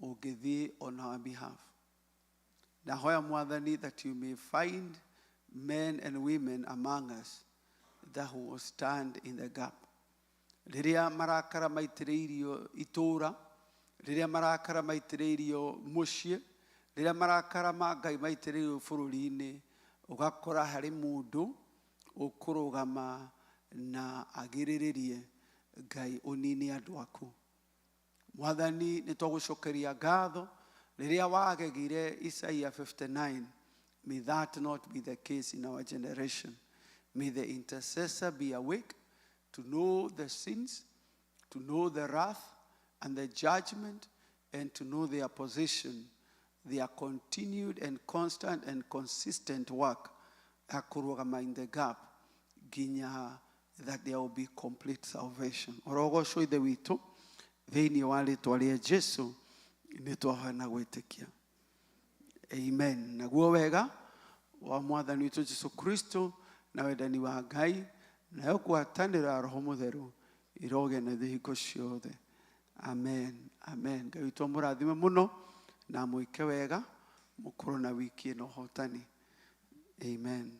ũngĩthiĩ on our behalf. Ndahoya Mwathani that you may find men and women among us that will stand in the gap. Rĩrĩa marakara maitĩrĩirio itũũra, rĩrĩa marakara maitĩrĩirio mũciĩ, rĩrĩa marakara ma Ngai maitĩrĩirio bũrũri-inĩ, ũgakora harĩ mũndũ ũkũrũgama na agirĩrĩrie Ngai ũnini andũ aku. Mwathani nĩ twagũcokeria ngatho rĩrĩa wagegire Isaiah 59. May that not be the case in our generation. May the intercessor be awake to know the sins, to know the wrath and the judgment, and to know their position, their continued and constant and consistent work in the gap, that there will be complete salvation. Orogocwo ithe witũ thĩinĩ wa rĩĩtwa rĩa Jesũ nĩ twahana gwĩtĩkia. Amen. Naguo wega wa Mwathani witũ Jesũ Kristo na wendani wa Ngai na gwatanĩra Roho Mũtheru iroge na thihiko ciothe. Amen. Amen. Ngai witũ mũrathime mũno na mwĩke wega mũkorwo na wiki ĩno hotani. Amen.